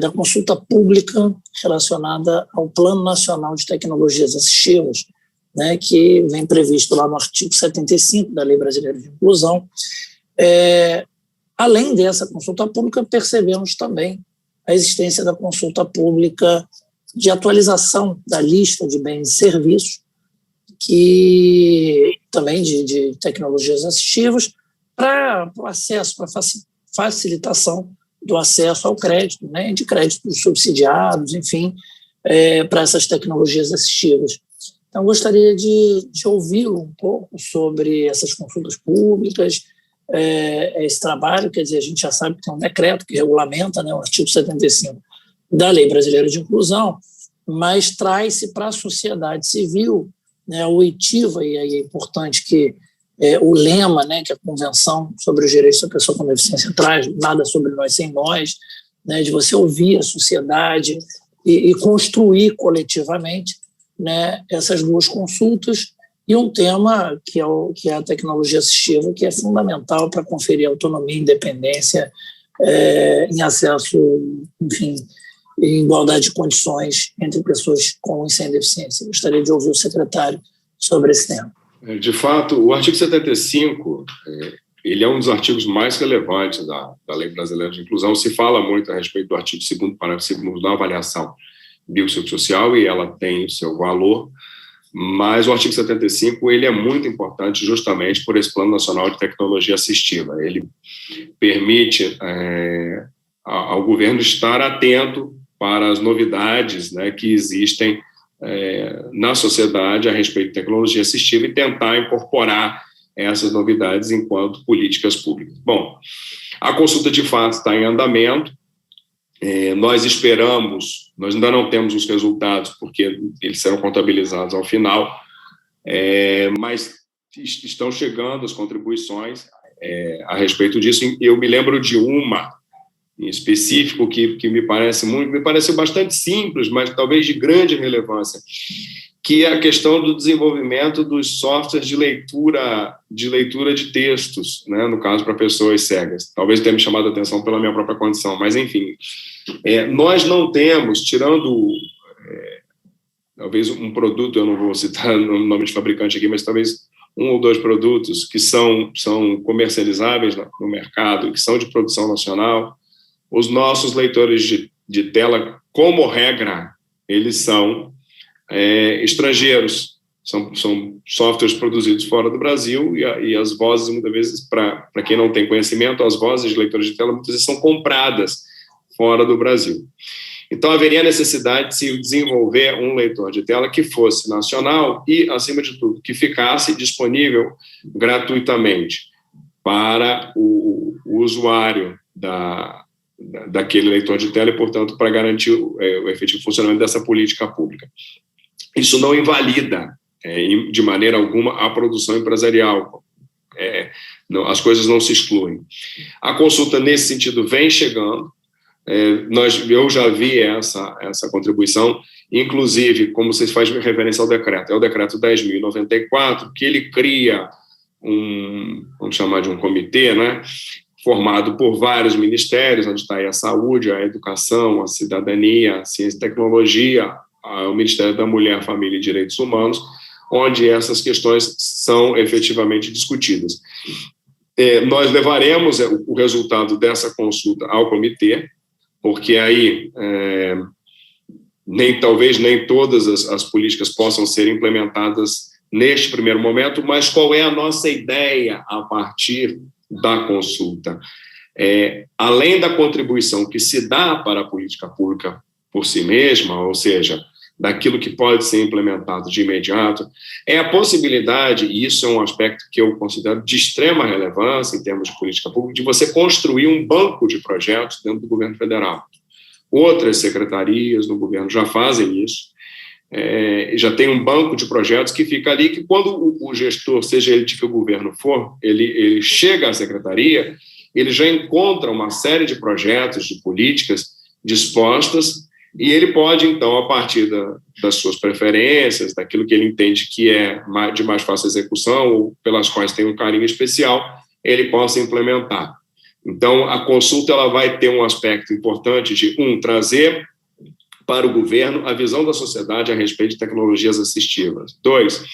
da consulta pública relacionada ao Plano Nacional de Tecnologias Assistivas, né, que vem previsto lá no artigo 75 da Lei Brasileira de Inclusão. Além dessa consulta pública, percebemos também a existência da consulta pública de atualização da lista de bens e serviços, que também de tecnologias assistivas, para o acesso, para facilitação do acesso ao crédito, né, de créditos subsidiados, enfim, para essas tecnologias assistivas. Então, gostaria de ouvi-lo um pouco sobre essas consultas públicas, esse trabalho. Quer dizer, a gente já sabe que tem um decreto que regulamenta, né, o artigo 75 da Lei Brasileira de Inclusão, mas traz-se para a sociedade civil, né, a oitiva, e aí é importante que o lema, né, que a Convenção sobre os Direitos da Pessoa com Deficiência traz, nada sobre nós sem nós, né, de você ouvir a sociedade e construir coletivamente, né, essas duas consultas, e um tema que é a tecnologia assistiva, que é fundamental para conferir autonomia e independência em acesso, enfim, em igualdade de condições entre pessoas com e sem deficiência. Gostaria de ouvir o secretário sobre esse tema. De fato, o artigo 75, ele é um dos artigos mais relevantes da Lei Brasileira de Inclusão. Se fala muito a respeito do artigo 2º, parágrafo 2º da avaliação biopsicossocial, e ela tem o seu valor, mas o artigo 75 ele é muito importante justamente por esse Plano Nacional de Tecnologia Assistiva. Ele permite ao governo estar atento para as novidades, né, que existem na sociedade a respeito de tecnologia assistiva e tentar incorporar essas novidades enquanto políticas públicas. Bom, a consulta de fato está em andamento. Nós esperamos, nós ainda não temos os resultados, porque eles serão contabilizados ao final, mas estão chegando as contribuições a respeito disso. Eu me lembro de uma em específico que me pareceu bastante simples, mas talvez de grande relevância, que é a questão do desenvolvimento dos softwares de leitura de textos, né, no caso para pessoas cegas. Talvez tenha me chamado a atenção pela minha própria condição, mas enfim, nós não temos, tirando talvez um produto, eu não vou citar o nome de fabricante aqui, mas talvez um ou dois produtos que são comercializáveis no mercado e que são de produção nacional. Os nossos leitores de tela, como regra, eles são estrangeiros, são softwares produzidos fora do Brasil, e as vozes, muitas vezes, para quem não tem conhecimento, as vozes de leitores de tela muitas vezes são compradas fora do Brasil. Então, haveria necessidade de se desenvolver um leitor de tela que fosse nacional e, acima de tudo, que ficasse disponível gratuitamente para o usuário daquele leitor de tela e, portanto, para garantir o efetivo funcionamento dessa política pública. Isso não invalida, de maneira alguma, a produção empresarial. As coisas não se excluem. A consulta, nesse sentido, vem chegando. Eu já vi essa contribuição, inclusive, como vocês fazem referência ao decreto, é o decreto 10.094, que ele cria vamos chamar de um comitê, né, formado por vários ministérios, onde está aí a saúde, a educação, a cidadania, a ciência e tecnologia, o Ministério da Mulher, Família e Direitos Humanos, onde essas questões são efetivamente discutidas. Nós levaremos o resultado dessa consulta ao comitê, porque aí talvez nem todas as políticas possam ser implementadas neste primeiro momento, mas qual é a nossa ideia a partir da consulta? Além da contribuição que se dá para a política pública por si mesma, ou seja, daquilo que pode ser implementado de imediato, é a possibilidade, e isso é um aspecto que eu considero de extrema relevância em termos de política pública, de você construir um banco de projetos dentro do governo federal. Outras secretarias no governo já fazem isso, já tem um banco de projetos que fica ali, que quando o gestor, seja ele de que o governo for, ele chega à secretaria, ele já encontra uma série de projetos, de políticas dispostas, e ele pode, então, a partir das suas preferências, daquilo que ele entende que é de mais fácil execução, ou pelas quais tem um carinho especial, ele possa implementar. Então, a consulta ela vai ter um aspecto importante de, trazer para o governo a visão da sociedade a respeito de tecnologias assistivas. 2,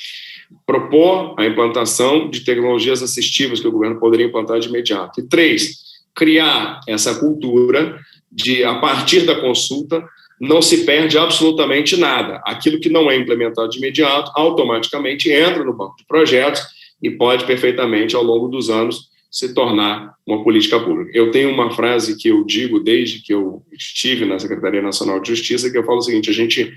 propor a implantação de tecnologias assistivas que o governo poderia implantar de imediato. E 3, criar essa cultura de, a partir da consulta, não se perde absolutamente nada. Aquilo que não é implementado de imediato, automaticamente entra no banco de projetos e pode perfeitamente, ao longo dos anos, se tornar uma política pública. Eu tenho uma frase que eu digo desde que eu estive na Secretaria Nacional de Justiça, que eu falo o seguinte: a gente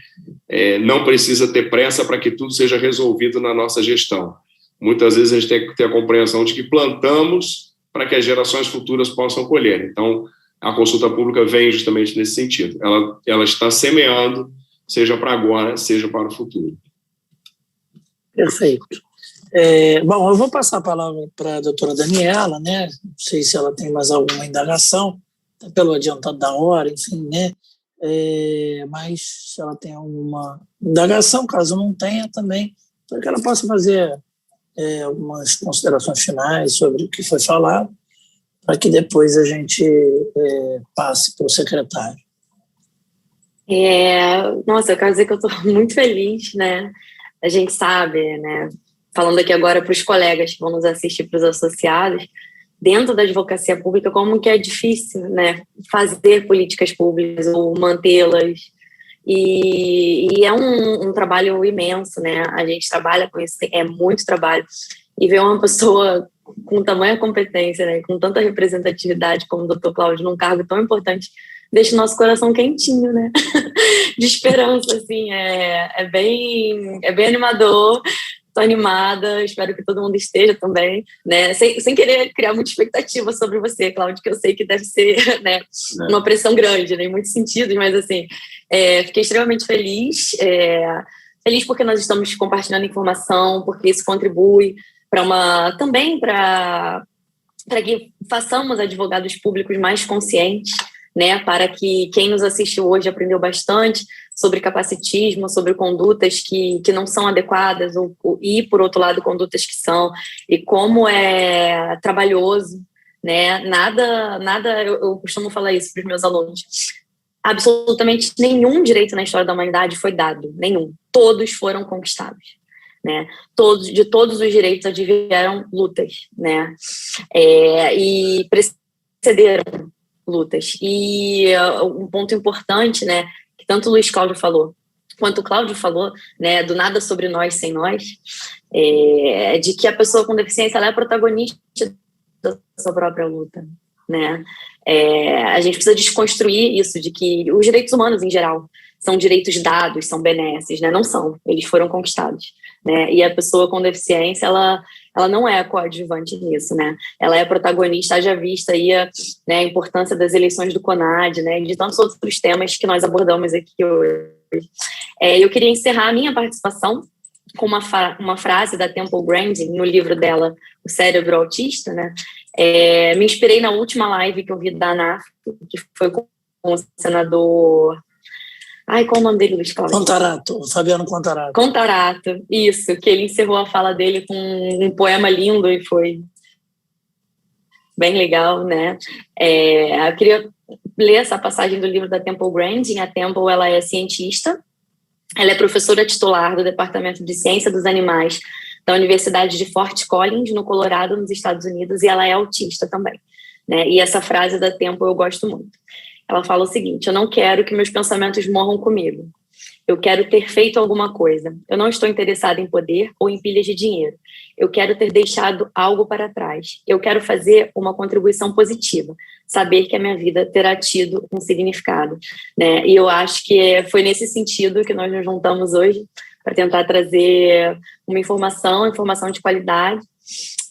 não precisa ter pressa para que tudo seja resolvido na nossa gestão. Muitas vezes a gente tem que ter a compreensão de que plantamos para que as gerações futuras possam colher. Então, a consulta pública vem justamente nesse sentido. Ela está semeando, seja para agora, seja para o futuro. Perfeito. Bom, eu vou passar a palavra para a doutora Daniela, né? Não sei se ela tem mais alguma indagação, pelo adiantado da hora, enfim, né? Mas se ela tem alguma indagação, caso não tenha também, para que ela possa fazer algumas considerações finais sobre o que foi falado, para que depois a gente passe para o secretário. Nossa, eu quero dizer que eu estou muito feliz, né? A gente sabe, né? Falando aqui agora para os colegas que vão nos assistir, para os associados, dentro da advocacia pública, como que é difícil, né? Fazer políticas públicas ou mantê-las. E é um trabalho imenso, né? A gente trabalha com isso, é muito trabalho. E ver uma pessoa com tamanha competência, né, com tanta representatividade como o Dr. Cláudio num cargo tão importante, deixa o nosso coração quentinho, né? De esperança, assim, é bem animador. Estou animada, espero que todo mundo esteja também, né? Sem querer criar muita expectativa sobre você, Cláudio, que eu sei que deve ser, né, uma pressão grande, né, em muitos sentidos, mas assim, fiquei extremamente feliz, feliz porque nós estamos compartilhando informação, porque isso contribui também para que façamos advogados públicos mais conscientes, né, para que quem nos assiste hoje aprendeu bastante sobre capacitismo, sobre condutas que não são adequadas, e, por outro lado, condutas que são, e como é trabalhoso, né, nada eu costumo falar isso para os meus alunos, absolutamente nenhum direito na história da humanidade foi dado, nenhum, todos foram conquistados. Né? De todos os direitos advieram lutas, né? E precederam lutas. E um ponto importante, né, que tanto o Luiz Cláudio falou, quanto o Cláudio falou, né, do nada sobre nós sem nós, de que a pessoa com deficiência ela é protagonista da sua própria luta, né? A gente precisa desconstruir isso, de que os direitos humanos, em geral, são direitos dados, são benesses, né? Não são, eles foram conquistados, né? E a pessoa com deficiência, ela não é coadjuvante nisso, né? Ela é protagonista, haja vista aí a importância das eleições do CONAD, né? De tantos outros temas que nós abordamos aqui hoje. Eu queria encerrar a minha participação com uma frase da Temple Grandin, no livro dela, O Cérebro Autista, né? Me inspirei na última live que eu vi da ANAF, que foi com o senador... qual o nome dele, Luiz Cláudio? Fabiano Contarato. Contarato, isso, que ele encerrou a fala dele com um poema lindo e foi bem legal, né? Eu queria ler essa passagem do livro da Temple Grandin. A Temple, ela é cientista, ela é professora titular do Departamento de Ciência dos Animais da Universidade de Fort Collins, no Colorado, nos Estados Unidos, e ela é autista também, né? E essa frase da Temple eu gosto muito. Ela fala o seguinte: eu não quero que meus pensamentos morram comigo. Eu quero ter feito alguma coisa. Eu não estou interessada em poder ou em pilhas de dinheiro. Eu quero ter deixado algo para trás. Eu quero fazer uma contribuição positiva. Saber que a minha vida terá tido um significado, né? E eu acho que foi nesse sentido que nós nos juntamos hoje para tentar trazer uma informação de qualidade.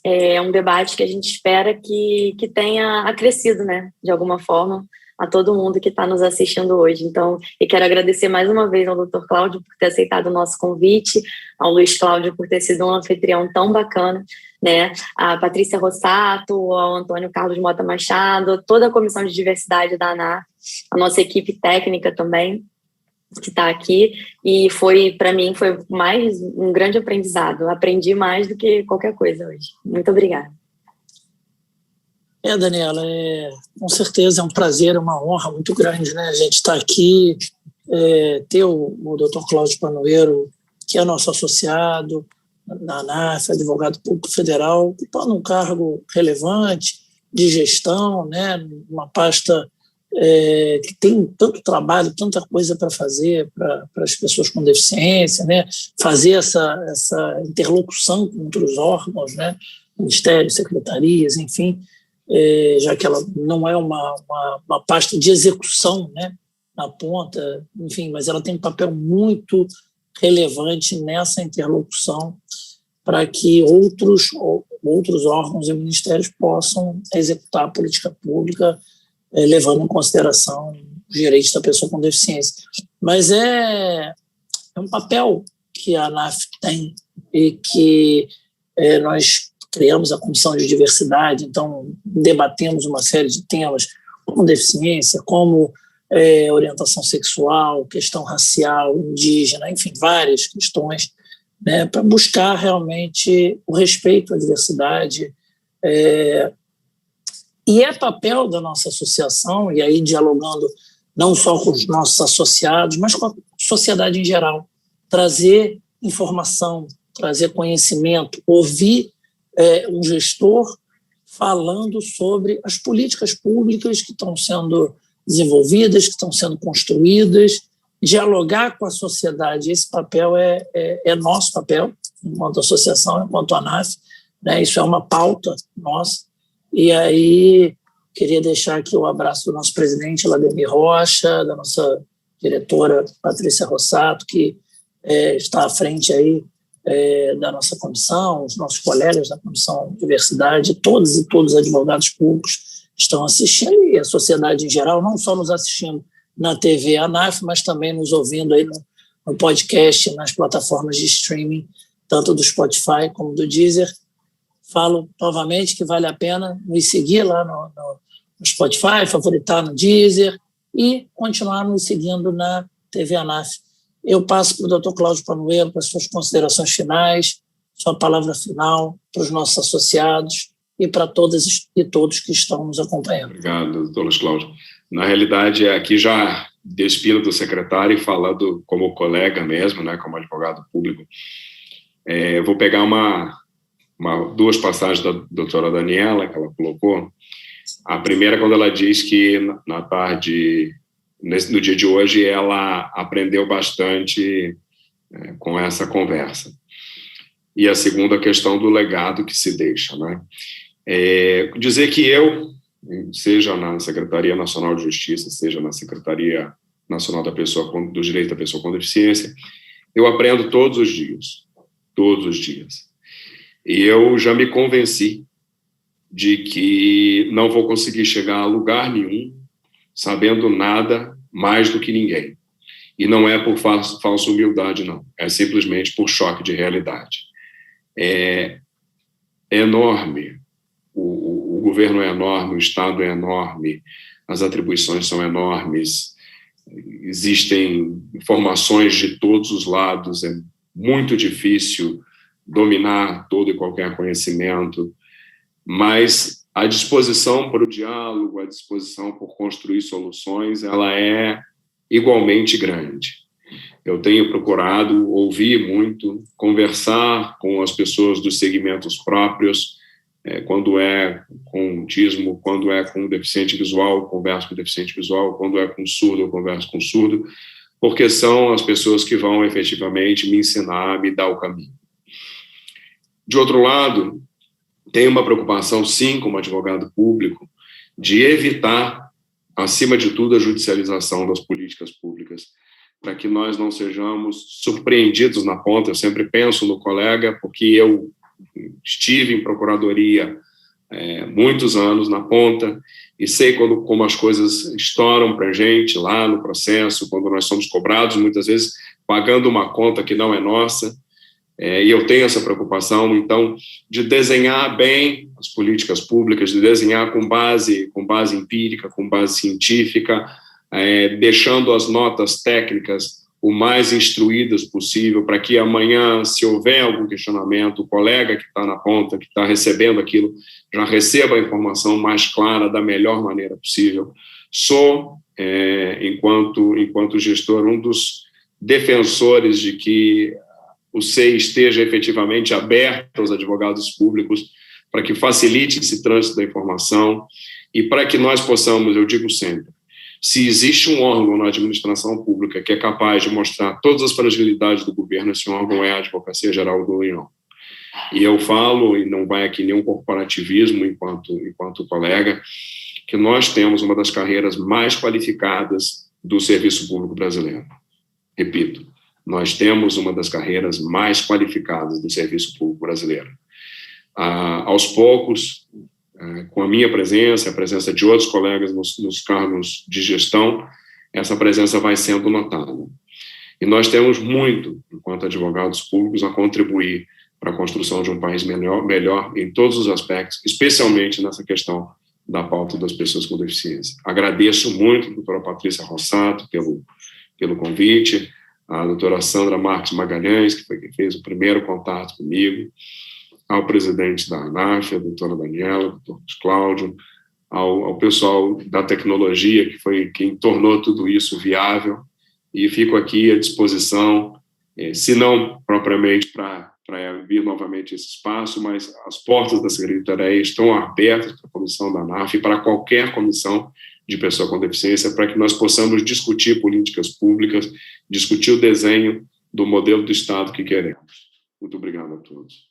É um debate que a gente espera que tenha acrescido, né, de alguma forma, a todo mundo que está nos assistindo hoje. Então, eu quero agradecer mais uma vez ao Dr. Cláudio por ter aceitado o nosso convite, ao Luiz Cláudio por ter sido um anfitrião tão bacana, né? A Patrícia Rossato, ao Antônio Carlos Mota Machado, toda a Comissão de Diversidade da ANAF, a nossa equipe técnica também, que está aqui, e para mim, foi mais um grande aprendizado. Eu aprendi mais do que qualquer coisa hoje. Muito obrigada. Daniela, com certeza é um prazer, é uma honra muito grande, né? A gente está aqui, ter o Dr. Cláudio Panoeiro, que é nosso associado na ANAF, advogado público federal, ocupando um cargo relevante de gestão, né? Uma pasta que tem tanto trabalho, tanta coisa para fazer para as pessoas com deficiência, né? Fazer essa interlocução com outros órgãos, né? Ministérios, secretarias, enfim, já que ela não é uma pasta de execução, né, na ponta, enfim, mas ela tem um papel muito relevante nessa interlocução para que outros órgãos e ministérios possam executar a política pública, levando em consideração os direitos da pessoa com deficiência. Mas é um papel que a ANAF tem e que nós criamos a Comissão de Diversidade, então debatemos uma série de temas como deficiência, como orientação sexual, questão racial, indígena, enfim, várias questões, né, para buscar realmente o respeito à diversidade. E é papel da nossa associação, e aí dialogando não só com os nossos associados, mas com a sociedade em geral, trazer informação, trazer conhecimento, ouvir um gestor falando sobre as políticas públicas que estão sendo desenvolvidas, que estão sendo construídas, dialogar com a sociedade. Esse papel é nosso papel, enquanto associação, enquanto ANAF, né? Isso é uma pauta nossa. E aí, queria deixar aqui o abraço do nosso presidente, Lademir Rocha, da nossa diretora, Patrícia Rossato, que está à frente aí da nossa comissão, os nossos colegas da Comissão de Diversidade, todos e todos os advogados públicos estão assistindo, e a sociedade em geral, não só nos assistindo na TV ANAF, mas também nos ouvindo aí no podcast, nas plataformas de streaming, tanto do Spotify como do Deezer. Falo novamente que vale a pena nos seguir lá no Spotify, favoritar no Deezer e continuar nos seguindo na TV ANAF. Eu passo para o Dr. Cláudio Panoeiro para as suas considerações finais, sua palavra final para os nossos associados e para todas e todos que estão nos acompanhando. Obrigado, Dr. Cláudio. Na realidade, aqui já despido do secretário e falando como colega mesmo, né, como advogado público. Vou pegar duas passagens da doutora Daniela, que ela colocou. A primeira, quando ela diz que na tarde, no dia de hoje, ela aprendeu bastante com essa conversa. E a segunda, a questão do legado que se deixa, né? Dizer que eu, seja na Secretaria Nacional de Justiça, seja na Secretaria Nacional do Direito da Pessoa com Deficiência, eu aprendo todos os dias. E eu já me convenci de que não vou conseguir chegar a lugar nenhum sabendo nada mais do que ninguém. E não é por falsa humildade, não. É simplesmente por choque de realidade. É enorme. O governo é enorme, o Estado é enorme, as atribuições são enormes, existem informações de todos os lados, é muito difícil dominar todo e qualquer conhecimento, mas a disposição para o diálogo, a disposição por construir soluções, ela é igualmente grande. Eu tenho procurado ouvir muito, conversar com as pessoas dos segmentos próprios, quando é com autismo, quando é com deficiente visual, eu converso com deficiente visual, quando é com surdo, eu converso com surdo, porque são as pessoas que vão efetivamente me ensinar, me dar o caminho. De outro lado, tenho uma preocupação, sim, como advogado público, de evitar, acima de tudo, a judicialização das políticas públicas, para que nós não sejamos surpreendidos na ponta. Eu sempre penso no colega, porque eu estive em procuradoria muitos anos na ponta e sei como as coisas estouram para a gente lá no processo, quando nós somos cobrados, muitas vezes pagando uma conta que não é nossa, e eu tenho essa preocupação, então, de desenhar bem as políticas públicas, de desenhar com base empírica, com base científica, deixando as notas técnicas o mais instruídas possível, para que amanhã, se houver algum questionamento, o colega que está na ponta, que está recebendo aquilo, já receba a informação mais clara, da melhor maneira possível. Sou, enquanto gestor, um dos defensores de que o SEI esteja efetivamente aberto aos advogados públicos, para que facilite esse trânsito da informação e para que nós possamos, eu digo sempre, se existe um órgão na administração pública que é capaz de mostrar todas as fragilidades do governo, esse órgão é a Advocacia Geral da União. E eu falo, e não vai aqui nenhum corporativismo enquanto colega, que nós temos uma das carreiras mais qualificadas do serviço público brasileiro. Repito, nós temos uma das carreiras mais qualificadas do serviço público brasileiro. Aos poucos, com a minha presença, a presença de outros colegas nos cargos de gestão, essa presença vai sendo notada. E nós temos muito, enquanto advogados públicos, a contribuir para a construção de um país melhor em todos os aspectos, especialmente nessa questão da pauta das pessoas com deficiência. Agradeço muito a doutora Patrícia Rossato pelo convite, a doutora Sandra Marques Magalhães, que foi quem fez o primeiro contato comigo, ao presidente da ANAF, a doutora Daniela, o doutor Cláudio, ao pessoal da tecnologia, que foi quem tornou tudo isso viável, e fico aqui à disposição, se não propriamente para vir novamente esse espaço, mas as portas da Secretaria estão abertas para a comissão da ANAF e para qualquer comissão de pessoa com deficiência, para que nós possamos discutir políticas públicas, discutir o desenho do modelo do Estado que queremos. Muito obrigado a todos.